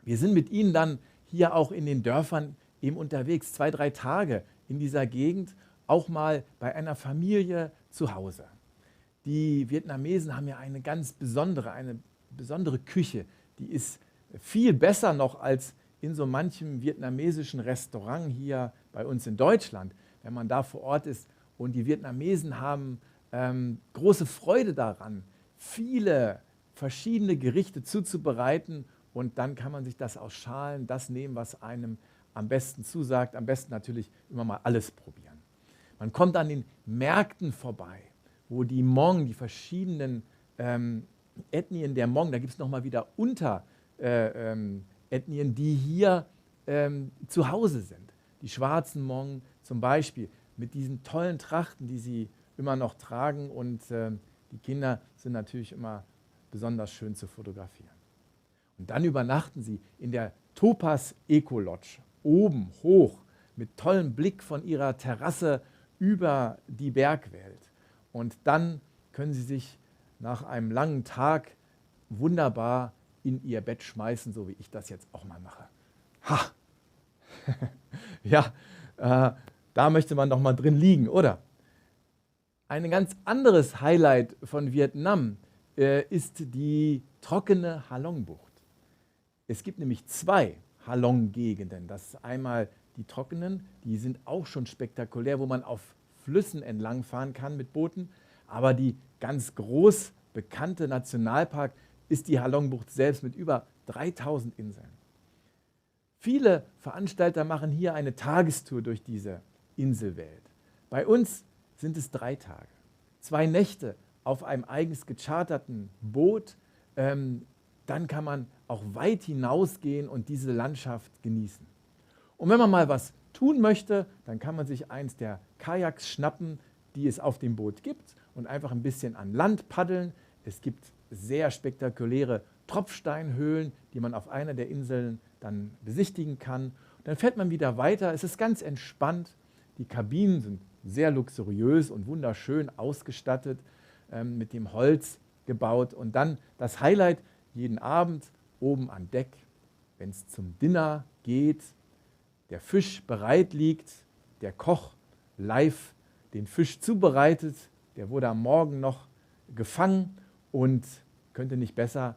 Wir sind mit ihnen dann hier auch in den Dörfern eben unterwegs, 2, 3 Tage in dieser Gegend, auch mal bei einer Familie zu Hause. Die Vietnamesen haben ja eine besondere Küche, die ist viel besser noch als in so manchem vietnamesischen Restaurant hier bei uns in Deutschland, wenn man da vor Ort ist Und die Vietnamesen haben große Freude daran, viele verschiedene Gerichte zuzubereiten. Und dann kann man sich das aus Schalen, das nehmen, was einem am besten zusagt. Am besten natürlich immer mal alles probieren. Man kommt an den Märkten vorbei, wo die Hmong, die verschiedenen Ethnien der Hmong, da gibt es nochmal wieder Unterethnien, die hier zu Hause sind. Die schwarzen Hmong zum Beispiel mit diesen tollen Trachten, die sie immer noch tragen, und die Kinder sind natürlich immer besonders schön zu fotografieren. Und dann übernachten sie in der Topaz Eco Lodge, oben hoch, mit tollem Blick von ihrer Terrasse über die Bergwelt. Und dann können sie sich nach einem langen Tag wunderbar in ihr Bett schmeißen, so wie ich das jetzt auch mal mache. Ha! Ja, da möchte man doch mal drin liegen, oder? Ein ganz anderes Highlight von Vietnam ist die trockene Halong-Bucht. Es gibt nämlich 2 Halong-Gegenden. Das ist einmal die trockenen, die sind auch schon spektakulär, wo man auf Flüssen entlang fahren kann mit Booten. Aber die ganz groß bekannte Nationalpark ist die Halong-Bucht selbst mit über 3000 Inseln. Viele Veranstalter machen hier eine Tagestour durch diese Inselwelt. Bei uns sind es 3 Tage. 2 Nächte auf einem eigens gecharterten Boot. Dann kann man auch weit hinausgehen und diese Landschaft genießen. Und wenn man mal was tun möchte, dann kann man sich eins der Kajaks schnappen, die es auf dem Boot gibt, und einfach ein bisschen an Land paddeln. Es gibt sehr spektakuläre Tropfsteinhöhlen, die man auf einer der Inseln dann besichtigen kann. Dann fährt man wieder weiter. Es ist ganz entspannt. Die Kabinen sind sehr luxuriös und wunderschön ausgestattet, mit dem Holz gebaut. Und dann das Highlight jeden Abend oben an Deck, wenn es zum Dinner geht, der Fisch bereit liegt, der Koch live den Fisch zubereitet, der wurde am Morgen noch gefangen und könnte nicht besser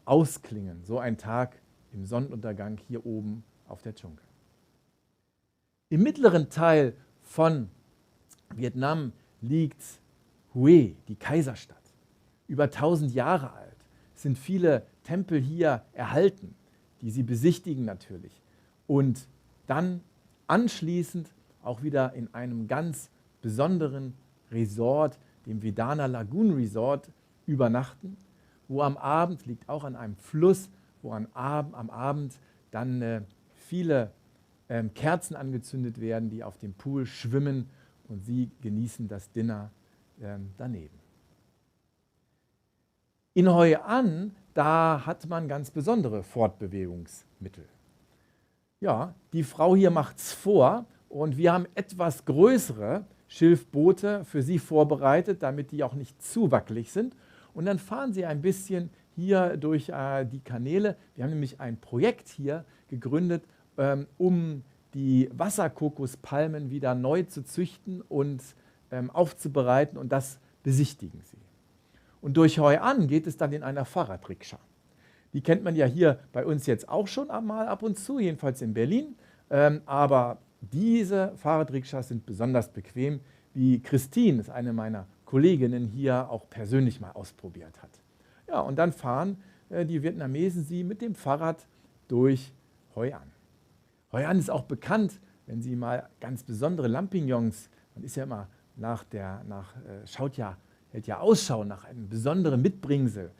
ausklingen. So ein Tag im Sonnenuntergang hier oben auf der Dschungel. Im mittleren Teil von Vietnam liegt Hue, die Kaiserstadt. Über 1000 Jahre alt. Es sind viele Tempel hier erhalten, die sie besichtigen natürlich. Und dann anschließend auch wieder in einem ganz besonderen Resort, dem Vedana Lagoon Resort, übernachten, wo am Abend, liegt auch an einem Fluss, wo am Abend dann viele Kerzen angezündet werden, die auf dem Pool schwimmen, und sie genießen das Dinner daneben. In Hoi An, da hat man ganz besondere Fortbewegungsmittel. Ja, die Frau hier macht's vor, und wir haben etwas größere Schilfboote für sie vorbereitet, damit die auch nicht zu wackelig sind. Und dann fahren sie ein bisschen hier durch die Kanäle. Wir haben nämlich ein Projekt hier gegründet, um die Wasserkokospalmen wieder neu zu züchten und aufzubereiten, und das besichtigen sie. Und durch Hoi An geht es dann in einer Fahrradrikscha. Die kennt man ja hier bei uns jetzt auch schon einmal ab und zu, jedenfalls in Berlin. Aber diese Fahrradrikschas sind besonders bequem, wie Christine, das ist eine meiner Kolleginnen, hier auch persönlich mal ausprobiert hat. Ja, und dann fahren die Vietnamesen sie mit dem Fahrrad durch Hoi An. Hoi An ist auch bekannt, wenn Sie mal ganz besondere Lampignons, man ist ja immer hält ja Ausschau nach einem besonderen Mitbringsel.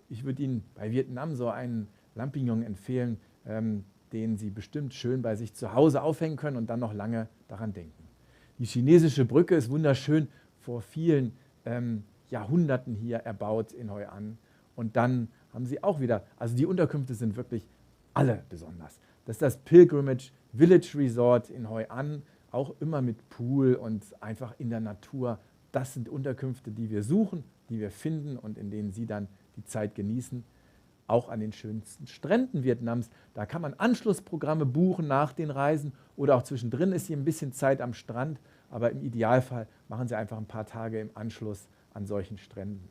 Ich würde Ihnen bei Vietnam so einen Lampignon empfehlen, den Sie bestimmt schön bei sich zu Hause aufhängen können und dann noch lange daran denken. Die chinesische Brücke ist wunderschön, vor vielen Jahrhunderten hier erbaut in Hoi An. Und dann haben Sie auch wieder, also die Unterkünfte sind wirklich alle besonders. Das ist das Pilgrimage Village Resort in Hoi An, auch immer mit Pool und einfach in der Natur. Das sind Unterkünfte, die wir suchen, die wir finden und in denen Sie dann die Zeit genießen. Auch an den schönsten Stränden Vietnams. Da kann man Anschlussprogramme buchen nach den Reisen oder auch zwischendrin ist hier ein bisschen Zeit am Strand. Aber im Idealfall machen Sie einfach ein paar Tage im Anschluss an solchen Stränden.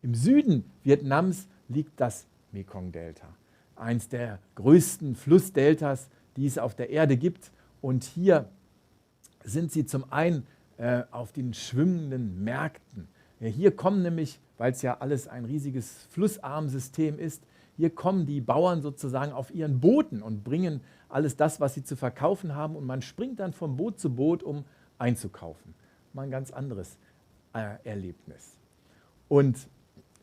Im Süden Vietnams liegt das Mekong-Delta. Eins der größten Flussdeltas, die es auf der Erde gibt. Und hier sind Sie zum einen auf den schwimmenden Märkten. Hier kommen nämlich, weil es ja alles ein riesiges Flussarmsystem ist, hier kommen die Bauern sozusagen auf ihren Booten und bringen alles das, was sie zu verkaufen haben, und man springt dann von Boot zu Boot, um einzukaufen. Mal ein ganz anderes Erlebnis. Und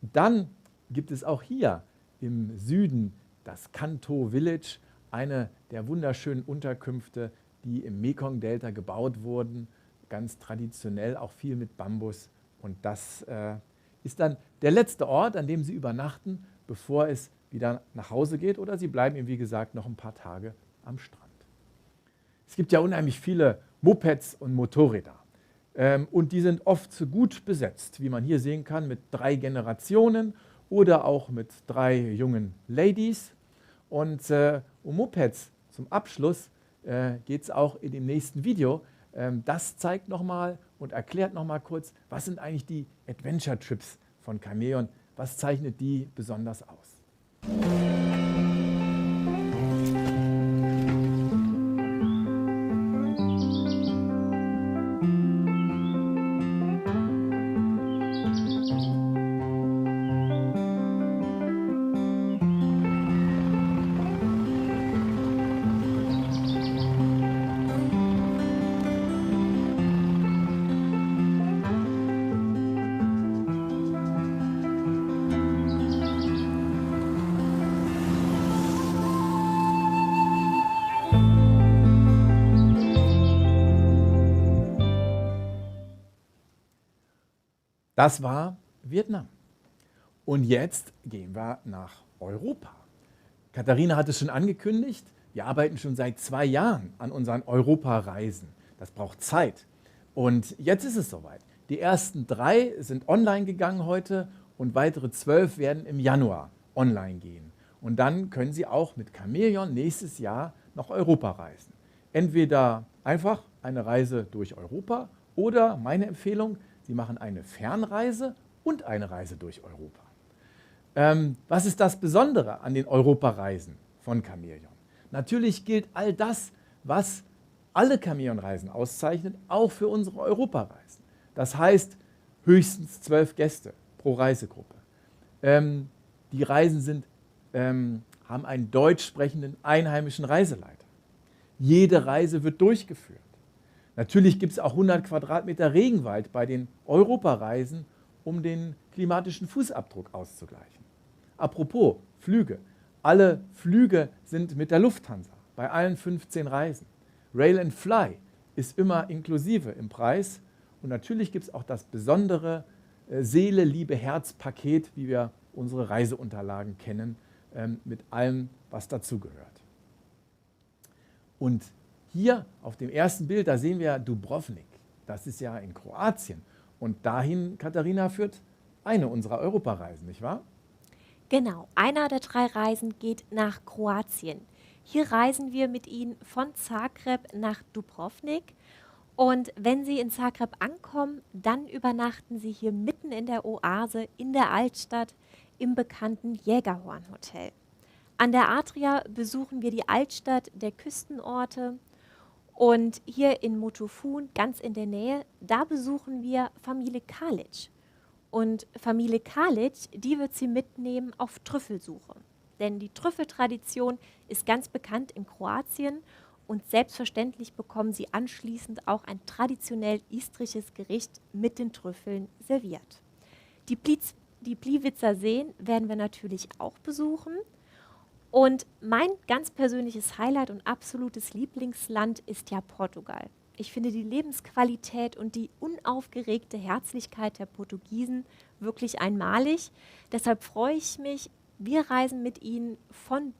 dann gibt es auch hier im Süden das Kanto Village, eine der wunderschönen Unterkünfte, die im Mekong-Delta gebaut wurden, ganz traditionell, auch viel mit Bambus. Und das ist dann der letzte Ort, an dem Sie übernachten, bevor es wieder nach Hause geht, oder Sie bleiben eben, wie gesagt, noch ein paar Tage am Strand. Es gibt ja unheimlich viele Mopeds und Motorräder. Und die sind oft so gut besetzt, wie man hier sehen kann, mit 3 Generationen oder auch mit 3 jungen Ladies. Und um Mopeds zum Abschluss geht es auch in dem nächsten Video. Das zeigt nochmal und erklärt nochmal kurz, was sind eigentlich die Adventure Trips von Chamäleon, was zeichnet die besonders aus. Das war Vietnam. Und jetzt gehen wir nach Europa. Katharina hat es schon angekündigt, wir arbeiten schon seit 2 Jahren an unseren Europareisen. Das braucht Zeit. Und jetzt ist es soweit. Die ersten 3 sind online gegangen heute und weitere 12 werden im Januar online gehen. Und dann können Sie auch mit Chamäleon nächstes Jahr nach Europa reisen. Entweder einfach eine Reise durch Europa oder meine Empfehlung, Sie machen eine Fernreise und eine Reise durch Europa. Was ist das Besondere an den Europareisen von Chamäleon? Natürlich gilt all das, was alle Chamäleon-Reisen auszeichnet, auch für unsere Europareisen. Das heißt, höchstens 12 Gäste pro Reisegruppe. Die Reisen haben einen deutsch sprechenden einheimischen Reiseleiter. Jede Reise wird durchgeführt. Natürlich gibt es auch 100 Quadratmeter Regenwald bei den Europareisen, um den klimatischen Fußabdruck auszugleichen. Apropos Flüge. Alle Flüge sind mit der Lufthansa bei allen 15 Reisen. Rail and Fly ist immer inklusive im Preis. Und natürlich gibt es auch das besondere Seele, Liebe, Herz-Paket, wie wir unsere Reiseunterlagen kennen, mit allem, was dazugehört. Und hier auf dem ersten Bild, da sehen wir Dubrovnik. Das ist ja in Kroatien. Und dahin, Katharina, führt eine unserer Europareisen, nicht wahr? Genau, einer der 3 Reisen geht nach Kroatien. Hier reisen wir mit Ihnen von Zagreb nach Dubrovnik. Und wenn Sie in Zagreb ankommen, dann übernachten Sie hier mitten in der Oase, in der Altstadt, im bekannten Jägerhorn-Hotel. An der Adria besuchen wir die Altstadt der Küstenorte. Und hier in Motofun, ganz in der Nähe, da besuchen wir Familie Kalic. Und Familie Kalic, die wird Sie mitnehmen auf Trüffelsuche. Denn die Trüffeltradition ist ganz bekannt in Kroatien und selbstverständlich bekommen Sie anschließend auch ein traditionell istrisches Gericht mit den Trüffeln serviert. Die Pliwitzer Seen werden wir natürlich auch besuchen. Und mein ganz persönliches Highlight und absolutes Lieblingsland ist ja Portugal. Ich finde die Lebensqualität und die unaufgeregte Herzlichkeit der Portugiesen wirklich einmalig. Deshalb freue ich mich, wir reisen mit Ihnen von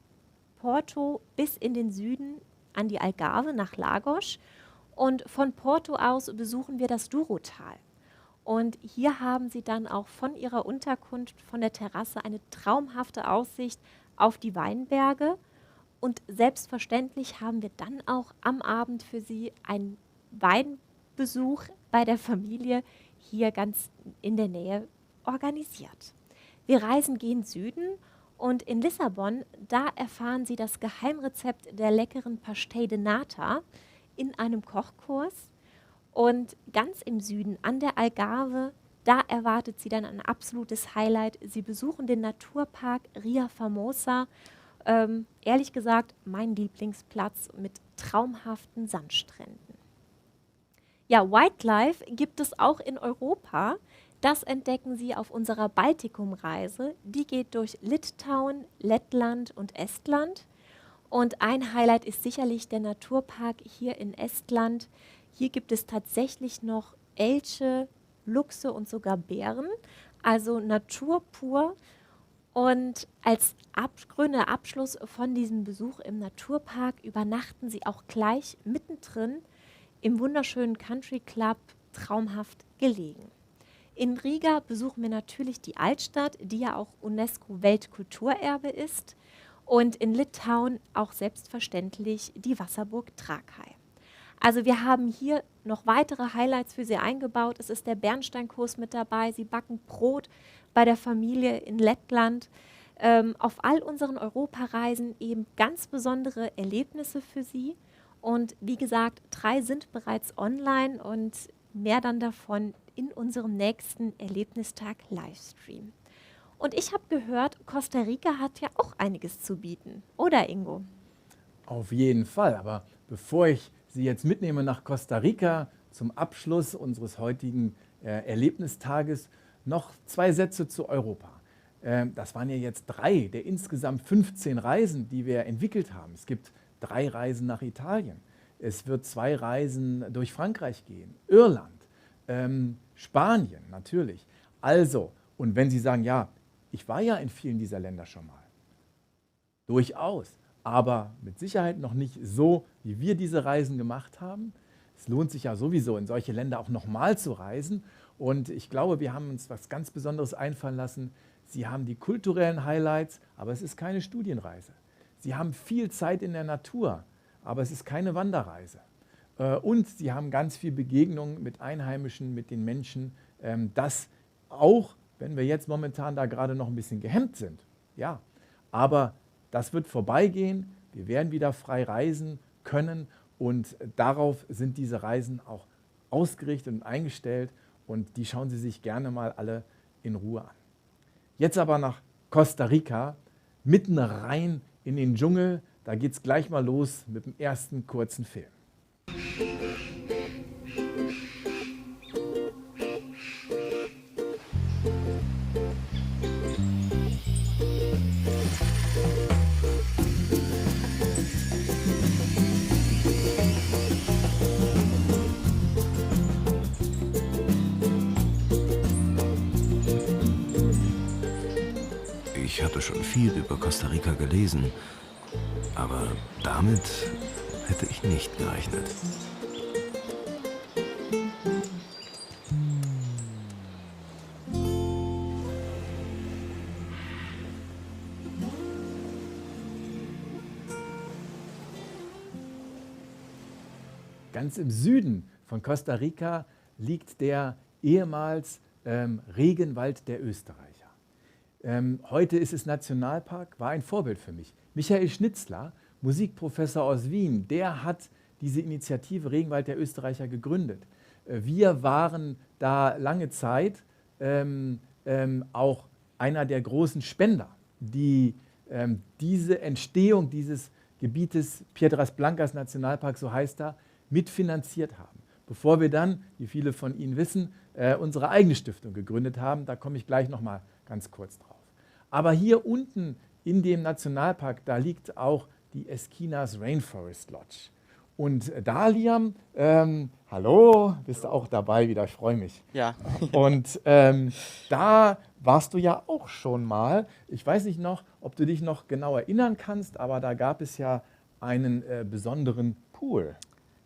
Porto bis in den Süden an die Algarve nach Lagos. Und von Porto aus besuchen wir das Douro-Tal. Und hier haben Sie dann auch von Ihrer Unterkunft, von der Terrasse, eine traumhafte Aussicht auf die Weinberge. Und selbstverständlich haben wir dann auch am Abend für Sie einen Weinbesuch bei der Familie hier ganz in der Nähe organisiert. Wir reisen gen Süden und in Lissabon, da erfahren Sie das Geheimrezept der leckeren Pastéis de Nata in einem Kochkurs. Und ganz im Süden, an der Algarve, da erwartet sie dann ein absolutes Highlight. Sie besuchen den Naturpark Ria Formosa. Ehrlich gesagt, mein Lieblingsplatz mit traumhaften Sandstränden. Ja, Wildlife gibt es auch in Europa. Das entdecken Sie auf unserer Baltikumreise. Die geht durch Litauen, Lettland und Estland. Und ein Highlight ist sicherlich der Naturpark hier in Estland. Hier gibt es tatsächlich noch Elche, Luchse und sogar Bären, also Natur pur. Und als grüner Abschluss von diesem Besuch im Naturpark übernachten Sie auch gleich mittendrin im wunderschönen Country Club, traumhaft gelegen. In Riga besuchen wir natürlich die Altstadt, die ja auch UNESCO-Weltkulturerbe ist. Und in Litauen auch selbstverständlich die Wasserburg Trakai. Also wir haben hier noch weitere Highlights für Sie eingebaut. Es ist der Bernsteinkurs mit dabei. Sie backen Brot bei der Familie in Lettland. Auf all unseren Europareisen eben ganz besondere Erlebnisse für Sie. Und wie gesagt, 3 sind bereits online und mehr dann davon in unserem nächsten Erlebnistag Livestream. Und ich habe gehört, Costa Rica hat ja auch einiges zu bieten. Oder, Ingo? Auf jeden Fall. Aber bevor ich Sie jetzt mitnehme nach Costa Rica zum Abschluss unseres heutigen Erlebnistages, noch 2 Sätze zu Europa. Das waren ja jetzt 3 der insgesamt 15 Reisen, die wir entwickelt haben. Es gibt 3 Reisen nach Italien. Es wird 2 Reisen durch Frankreich gehen. Irland, Spanien natürlich. Also, und wenn Sie sagen, ja, ich war ja in vielen dieser Länder schon mal. Durchaus, aber mit Sicherheit noch nicht so, wie wir diese Reisen gemacht haben. Es lohnt sich ja sowieso, in solche Länder auch nochmal zu reisen. Und ich glaube, wir haben uns was ganz Besonderes einfallen lassen. Sie haben die kulturellen Highlights, aber es ist keine Studienreise. Sie haben viel Zeit in der Natur, aber es ist keine Wanderreise. Und Sie haben ganz viel Begegnung mit Einheimischen, mit den Menschen, das auch, wenn wir jetzt momentan da gerade noch ein bisschen gehemmt sind. Ja, aber das wird vorbeigehen. Wir werden wieder frei reisen können und darauf sind diese Reisen auch ausgerichtet und eingestellt und die schauen Sie sich gerne mal alle in Ruhe an. Jetzt aber nach Costa Rica, mitten rein in den Dschungel. Da geht es gleich mal los mit dem ersten kurzen Film. Ich hatte schon viel über Costa Rica gelesen, aber damit hätte ich nicht gerechnet. Ganz im Süden von Costa Rica liegt der ehemals Regenwald der Österreicher. Heute ist es Nationalpark, war ein Vorbild für mich. Michael Schnitzler, Musikprofessor aus Wien, der hat diese Initiative Regenwald der Österreicher gegründet. Wir waren da lange Zeit auch einer der großen Spender, die diese Entstehung dieses Gebietes, Piedras Blancas Nationalpark, so heißt er, mitfinanziert haben. Bevor wir dann, wie viele von Ihnen wissen, unsere eigene Stiftung gegründet haben. Da komme ich gleich noch mal ganz kurz drauf. Aber hier unten in dem Nationalpark, da liegt auch die Esquinas Rainforest Lodge. Und da, Liam, hallo, bist du auch dabei wieder, ich freue mich. Ja. Und da warst du ja auch schon mal. Ich weiß nicht noch, ob du dich noch genau erinnern kannst, aber da gab es ja einen besonderen Pool.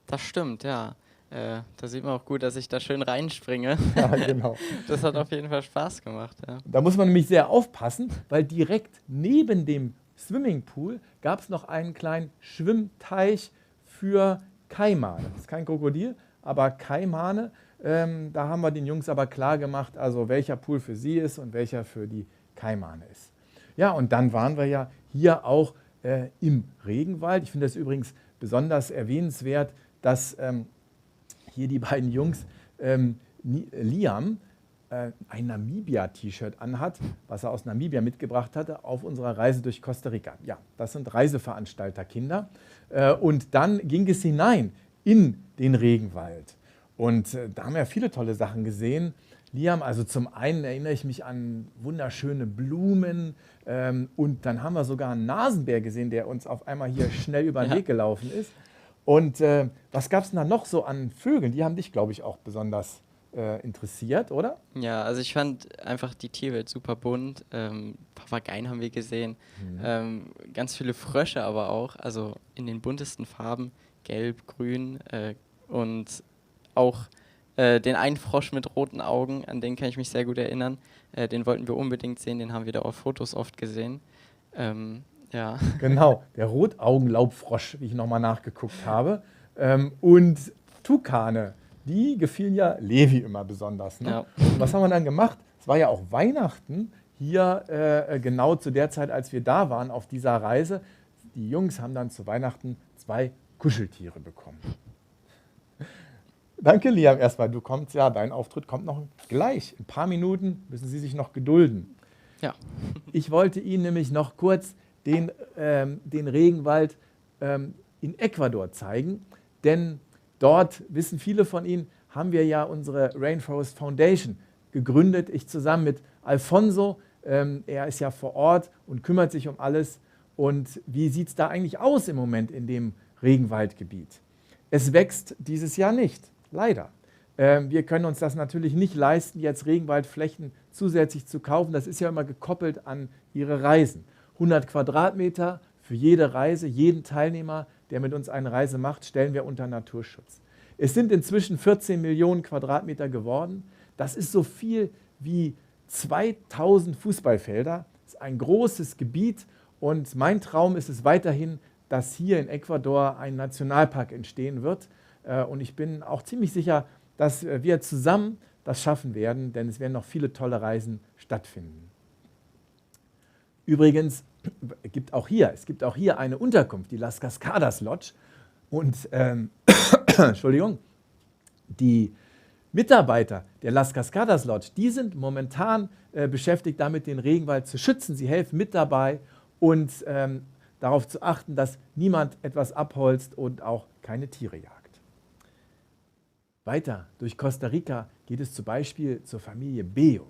Das stimmt, ja. Da sieht man auch gut, dass ich da schön reinspringe. Ja, genau. Das hat auf jeden Fall Spaß gemacht. Ja. Da muss man nämlich sehr aufpassen, weil direkt neben dem Swimmingpool gab es noch einen kleinen Schwimmteich für Kaimane. Das ist kein Krokodil, aber Kaimane. Da haben wir den Jungs aber klar gemacht, also welcher Pool für sie ist und welcher für die Kaimane ist. Ja, und dann waren wir ja hier auch im Regenwald. Ich finde das übrigens besonders erwähnenswert, dass hier die beiden Jungs, Liam, ein Namibia-T-Shirt anhat, was er aus Namibia mitgebracht hatte, auf unserer Reise durch Costa Rica. Ja, das sind Reiseveranstalterkinder. Und dann ging es hinein in den Regenwald. Und da haben wir viele tolle Sachen gesehen. Liam, also zum einen erinnere ich mich an wunderschöne Blumen und dann haben wir sogar einen Nasenbär gesehen, der uns auf einmal hier schnell über den Weg gelaufen ist. Und was gab es denn da noch so an Vögeln? Die haben dich, glaube ich, auch besonders interessiert, oder? Ja, also ich fand einfach die Tierwelt super bunt. Papageien haben wir gesehen, ganz viele Frösche aber auch, also in den buntesten Farben, gelb, grün und auch den einen Frosch mit roten Augen, an den kann ich mich sehr gut erinnern. Den wollten wir unbedingt sehen, den haben wir da auf Fotos oft gesehen. Ja. Genau, der Rotaugenlaubfrosch, wie ich nochmal nachgeguckt habe. Und Tukane, die gefielen ja Levi immer besonders. Ne? Ja. Und was haben wir dann gemacht? Es war ja auch Weihnachten hier, genau zu der Zeit, als wir da waren auf dieser Reise. Die Jungs haben dann zu Weihnachten 2 Kuscheltiere bekommen. Danke, Liam, erstmal. Du kommst, ja, dein Auftritt kommt noch gleich. In ein paar Minuten müssen Sie sich noch gedulden. Ja. Ich wollte Ihnen nämlich noch kurz den Regenwald in Ecuador zeigen, denn dort, wissen viele von Ihnen, haben wir ja unsere Rainforest Foundation gegründet. Ich zusammen mit Alfonso, er ist ja vor Ort und kümmert sich um alles. Und wie sieht es da eigentlich aus im Moment in dem Regenwaldgebiet? Es wächst dieses Jahr nicht. Leider. Wir können uns das natürlich nicht leisten, jetzt Regenwaldflächen zusätzlich zu kaufen. Das ist ja immer gekoppelt an Ihre Reisen. 100 Quadratmeter für jede Reise, jeden Teilnehmer, der mit uns eine Reise macht, stellen wir unter Naturschutz. Es sind inzwischen 14 Millionen Quadratmeter geworden. Das ist so viel wie 2000 Fußballfelder. Das ist ein großes Gebiet und mein Traum ist es weiterhin, dass hier in Ecuador ein Nationalpark entstehen wird. Und ich bin auch ziemlich sicher, dass wir zusammen das schaffen werden, denn es werden noch viele tolle Reisen stattfinden. Übrigens, es gibt auch hier eine Unterkunft, die Las Cascadas Lodge. Und Entschuldigung, die Mitarbeiter der Las Cascadas Lodge, die sind momentan beschäftigt damit, den Regenwald zu schützen. Sie helfen mit dabei und darauf zu achten, dass niemand etwas abholzt und auch keine Tiere jagt. Weiter durch Costa Rica geht es zum Beispiel zur Familie Beo.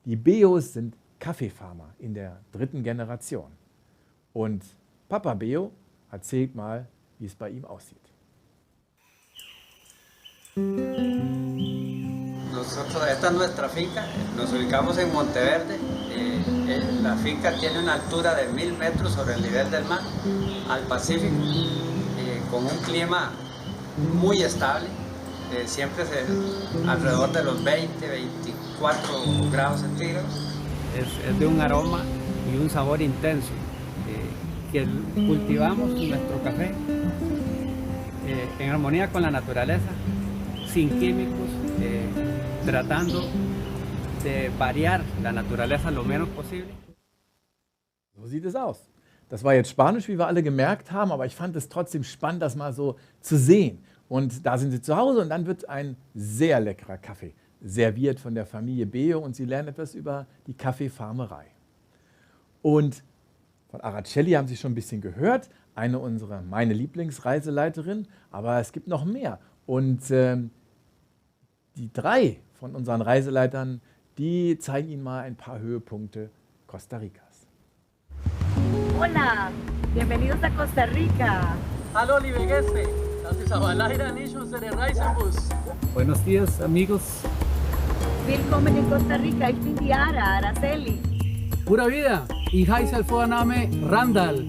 Die Beos sind Kaffeefarmer in der 3. Generation. Und Papa Beo erzählt mal, wie es bei ihm aussieht. Esta es nuestra finca, nos ubicamos en Monteverde. La finca tiene una altura de 1000 metros sobre el nivel del mar, al Pacífico, con un clima muy estable. Siempre alrededor de los 20, 24 grados centígrados. Es de un aroma y un sabor intenso, que cultivamos nuestro café en armonía con la naturaleza, sin químicos, tratando de variar la naturaleza lo menos posible. So sieht es aus. Das war jetzt Spanisch, wie wir alle gemerkt haben, aber ich fand es trotzdem spannend, das mal so zu sehen. Und da sind sie zu Hause und dann wird ein sehr leckerer Kaffee serviert von der Familie Beo und sie lernen etwas über die Kaffeefarmerei. Und von Araceli haben Sie schon ein bisschen gehört, meine Lieblingsreiseleiterin, aber es gibt noch mehr. Und die 3 von unseren Reiseleitern, die zeigen Ihnen mal ein paar Höhepunkte Costa Ricas. Hola, bienvenidos a Costa Rica. Hallo liebe Gäste. Das ist aber leider nicht unsere Reisebus. Buenos días, amigos. Willkommen in Costa Rica. Ich bin Diara, Araceli. Pura vida. Ich heiße Vorname Randall.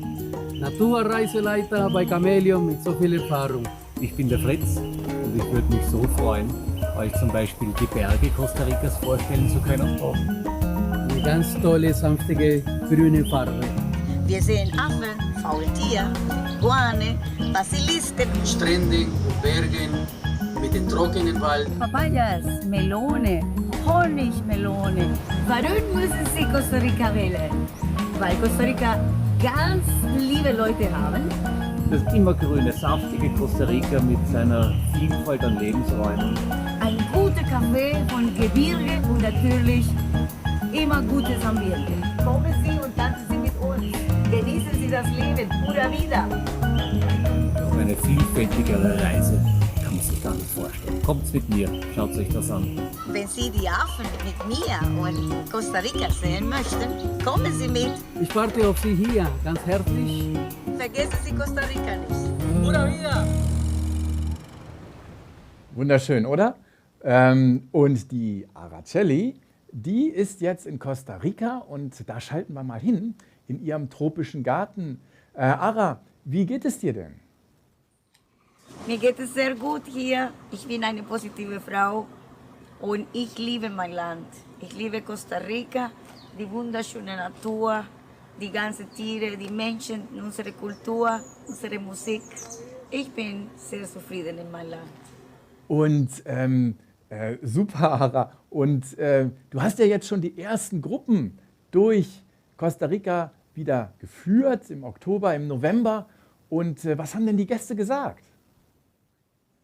Naturreiseleiter bei Chameleon mit so viel Erfahrung. Ich bin der Fritz und ich würde mich so freuen, euch zum Beispiel die Berge Costa Ricas vorstellen zu können. Eine ganz tolle, sanftige, grüne Farbe. Wir sehen Affen, Faultier, Iguane, Basilisten, Strände, Bergen, mit dem trockenen Wald. Papayas, Melone, Honigmelone. Warum müssen Sie Costa Rica wählen? Weil Costa Rica ganz liebe Leute haben Das immergrüne, saftige Costa Rica mit seiner Vielfalt an Lebensräumen. Ein guter Kaffee von Gebirge und natürlich immer gutes Ambiente. Kommen Sie und tanzen Sie mit uns. Genießen Sie das Leben. Pura vida. Auf eine vielfältigere Reise kann man sich gar nicht vorstellen. Kommt's mit mir, schaut euch das an. Wenn Sie die Affen mit mir und Costa Rica sehen möchten, kommen Sie mit. Ich warte auf Sie hier, ganz herzlich. Vergessen Sie Costa Rica nicht. Pura vida! Wunderschön, oder? Und die Araceli, die ist jetzt in Costa Rica und da schalten wir mal hin, in ihrem tropischen Garten. Ara, wie geht es dir denn? Mir geht es sehr gut hier. Ich bin eine positive Frau und ich liebe mein Land. Ich liebe Costa Rica, die wunderschöne Natur, die ganzen Tiere, die Menschen, unsere Kultur, unsere Musik. Ich bin sehr zufrieden in meinem Land. Und super, Ara. Und du hast ja jetzt schon die ersten Gruppen durch Costa Rica wieder geführt, im Oktober, im November. Und was haben denn die Gäste gesagt?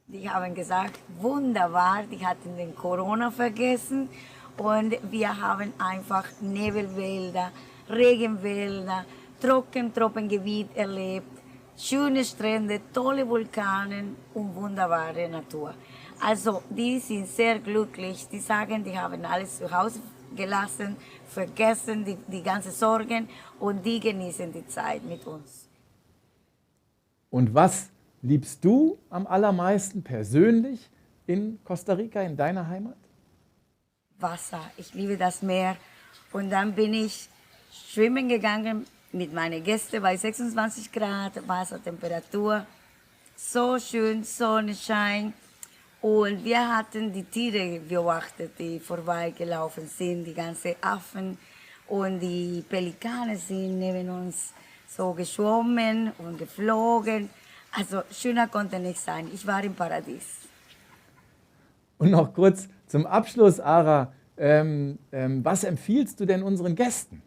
Die haben gesagt, wunderbar, die hatten den Corona vergessen und wir haben einfach Nebelwälder, Regenwälder, Trockengebiet erlebt, schöne Strände, tolle Vulkane und wunderbare Natur. Also die sind sehr glücklich, die sagen, die haben alles zu Hause gelassen, vergessen die ganzen Sorgen und die genießen die Zeit mit uns. Und was liebst du am allermeisten persönlich in Costa Rica, in deiner Heimat? Wasser, ich liebe das Meer. Und dann bin ich schwimmen gegangen mit meinen Gästen bei 26 Grad Wassertemperatur. So schön, Sonnenschein. Und wir hatten die Tiere beobachtet, die vorbeigelaufen sind, die ganzen Affen. Und die Pelikane sind neben uns so geschwommen und geflogen. Also schöner konnte nicht sein. Ich war im Paradies. Und noch kurz zum Abschluss, Ara, was empfiehlst du denn unseren Gästen?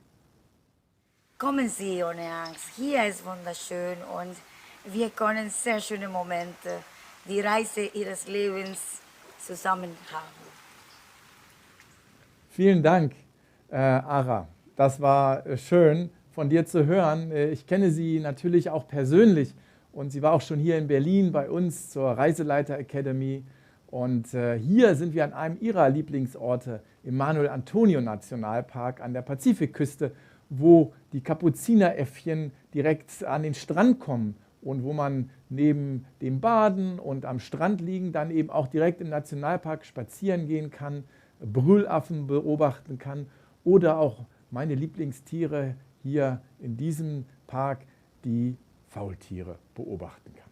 Kommen Sie ohne Angst. Hier ist wunderschön und wir können sehr schöne Momente, die Reise Ihres Lebens zusammen haben. Vielen Dank, Ara. Das war schön von dir zu hören. Ich kenne sie natürlich auch persönlich und sie war auch schon hier in Berlin bei uns zur Reiseleiter Academy. Und hier sind wir an einem ihrer Lieblingsorte im Manuel Antonio Nationalpark an der Pazifikküste, wo die Kapuzineräffchen direkt an den Strand kommen und wo man neben dem Baden und am Strand liegen dann eben auch direkt im Nationalpark spazieren gehen kann, Brüllaffen beobachten kann oder auch meine Lieblingstiere hier in diesem Park, die Faultiere, beobachten kann.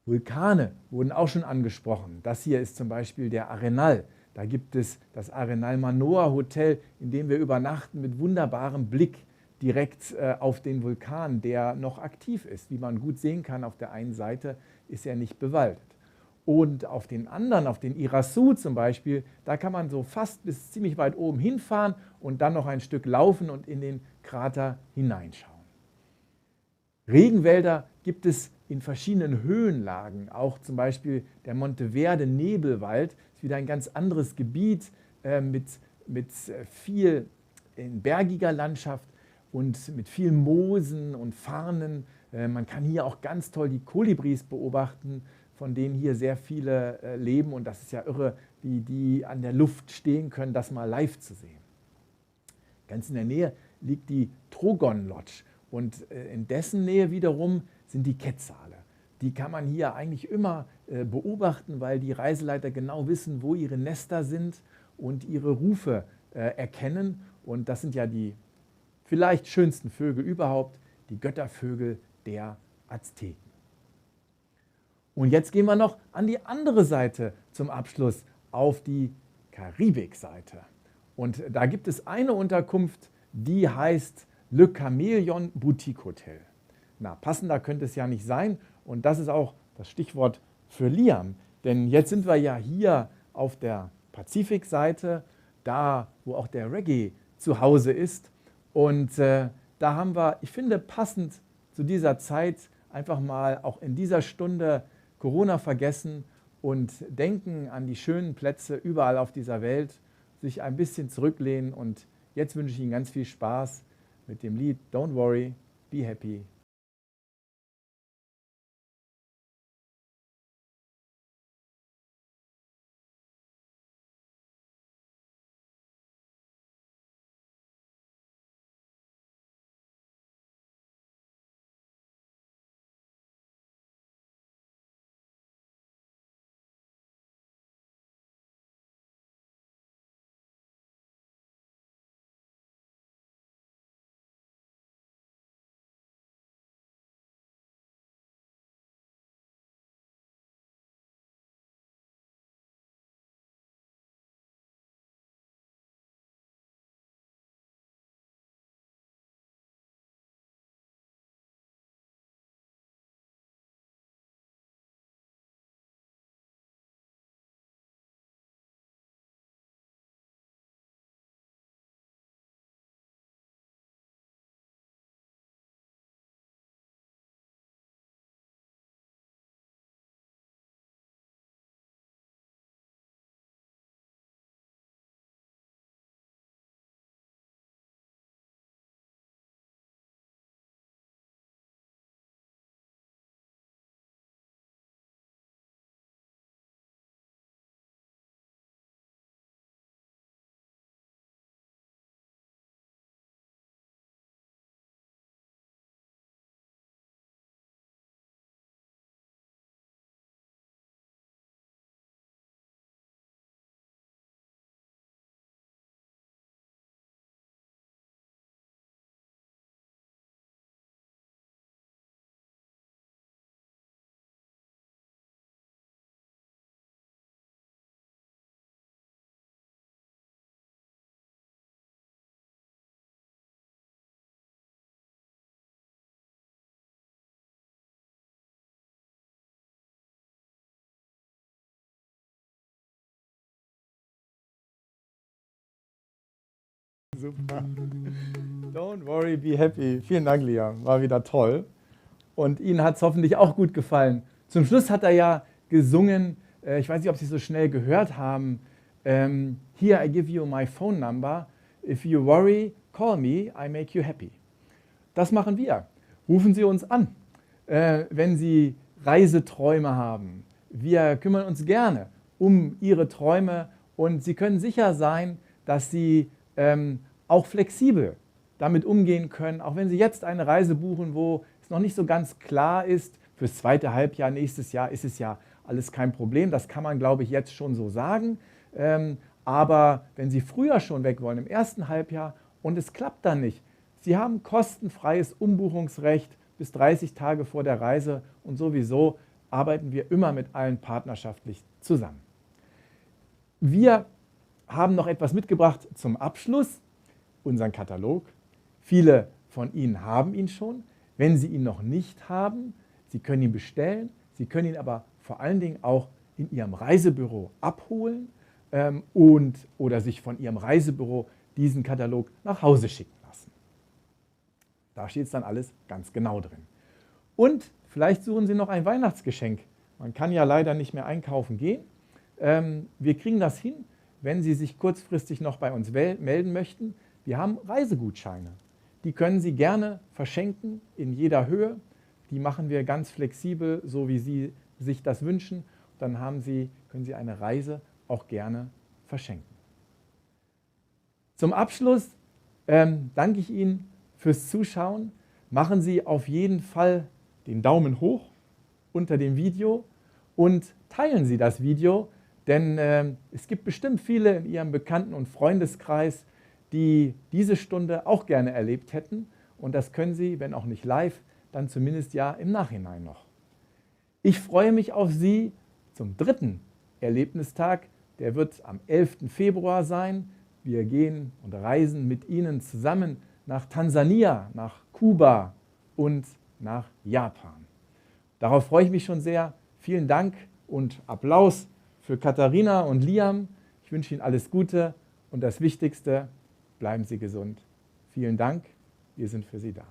Vulkane wurden auch schon angesprochen. Das hier ist zum Beispiel der Arenal. Da gibt es das Arenal Manoa Hotel, in dem wir übernachten mit wunderbarem Blick direkt auf den Vulkan, der noch aktiv ist. Wie man gut sehen kann, auf der einen Seite ist er nicht bewaldet. Und auf den anderen, auf den Irasu zum Beispiel, da kann man so fast bis ziemlich weit oben hinfahren und dann noch ein Stück laufen und in den Krater hineinschauen. Regenwälder gibt es in verschiedenen Höhenlagen, auch zum Beispiel der Monteverde Nebelwald, ist wieder ein ganz anderes Gebiet mit viel in bergiger Landschaft und mit vielen Moosen und Farnen. Man kann hier auch ganz toll die Kolibris beobachten, von denen hier sehr viele leben und das ist ja irre, wie die an der Luft stehen können, das mal live zu sehen. Ganz in der Nähe liegt die Trogon Lodge und in dessen Nähe wiederum sind die Quetzale. Die kann man hier eigentlich immer beobachten, weil die Reiseleiter genau wissen, wo ihre Nester sind und ihre Rufe erkennen. Und das sind ja die vielleicht schönsten Vögel überhaupt, die Göttervögel der Azteken. Und jetzt gehen wir noch an die andere Seite zum Abschluss, auf die Karibikseite. Und da gibt es eine Unterkunft, die heißt Le Chameleon Boutique Hotel. Na, passender könnte es ja nicht sein. Und das ist auch das Stichwort für Liam. Denn jetzt sind wir ja hier auf der Pazifikseite, da wo auch der Reggae zu Hause ist. Und da haben wir, ich finde, passend zu dieser Zeit einfach mal auch in dieser Stunde Corona vergessen und denken an die schönen Plätze überall auf dieser Welt, sich ein bisschen zurücklehnen. Und jetzt wünsche ich Ihnen ganz viel Spaß mit dem Lied Don't Worry, Be Happy. Super. Don't worry, be happy. Vielen Dank, Liam. War wieder toll. Und Ihnen hat es hoffentlich auch gut gefallen. Zum Schluss hat er ja gesungen, ich weiß nicht, ob Sie es so schnell gehört haben, Here I give you my phone number. If you worry, call me, I make you happy. Das machen wir. Rufen Sie uns an, wenn Sie Reiseträume haben. Wir kümmern uns gerne um Ihre Träume und Sie können sicher sein, dass Sie auch flexibel damit umgehen können, auch wenn Sie jetzt eine Reise buchen, wo es noch nicht so ganz klar ist, fürs zweite Halbjahr nächstes Jahr ist es ja alles kein Problem, das kann man, glaube ich, jetzt schon so sagen, aber wenn Sie früher schon weg wollen, im ersten Halbjahr, und es klappt dann nicht, Sie haben kostenfreies Umbuchungsrecht bis 30 Tage vor der Reise und sowieso arbeiten wir immer mit allen partnerschaftlich zusammen. Wir haben noch etwas mitgebracht zum Abschluss, unseren Katalog. Viele von Ihnen haben ihn schon. Wenn Sie ihn noch nicht haben, Sie können ihn bestellen. Sie können ihn aber vor allen Dingen auch in Ihrem Reisebüro abholen oder sich von Ihrem Reisebüro diesen Katalog nach Hause schicken lassen. Da steht es dann alles ganz genau drin. Und vielleicht suchen Sie noch ein Weihnachtsgeschenk. Man kann ja leider nicht mehr einkaufen gehen. Wir kriegen das hin, wenn Sie sich kurzfristig noch bei uns melden möchten. Wir haben Reisegutscheine. Die können Sie gerne verschenken in jeder Höhe. Die machen wir ganz flexibel, so wie Sie sich das wünschen. Dann können Sie eine Reise auch gerne verschenken. Zum Abschluss danke ich Ihnen fürs Zuschauen. Machen Sie auf jeden Fall den Daumen hoch unter dem Video und teilen Sie das Video, denn es gibt bestimmt viele in Ihrem Bekannten- und Freundeskreis, die diese Stunde auch gerne erlebt hätten. Und das können Sie, wenn auch nicht live, dann zumindest ja im Nachhinein noch. Ich freue mich auf Sie zum 3. Erlebnistag. Der wird am 11. Februar sein. Wir gehen und reisen mit Ihnen zusammen nach Tansania, nach Kuba und nach Japan. Darauf freue ich mich schon sehr. Vielen Dank und Applaus für Katharina und Liam. Ich wünsche Ihnen alles Gute und das Wichtigste, bleiben Sie gesund. Vielen Dank, wir sind für Sie da.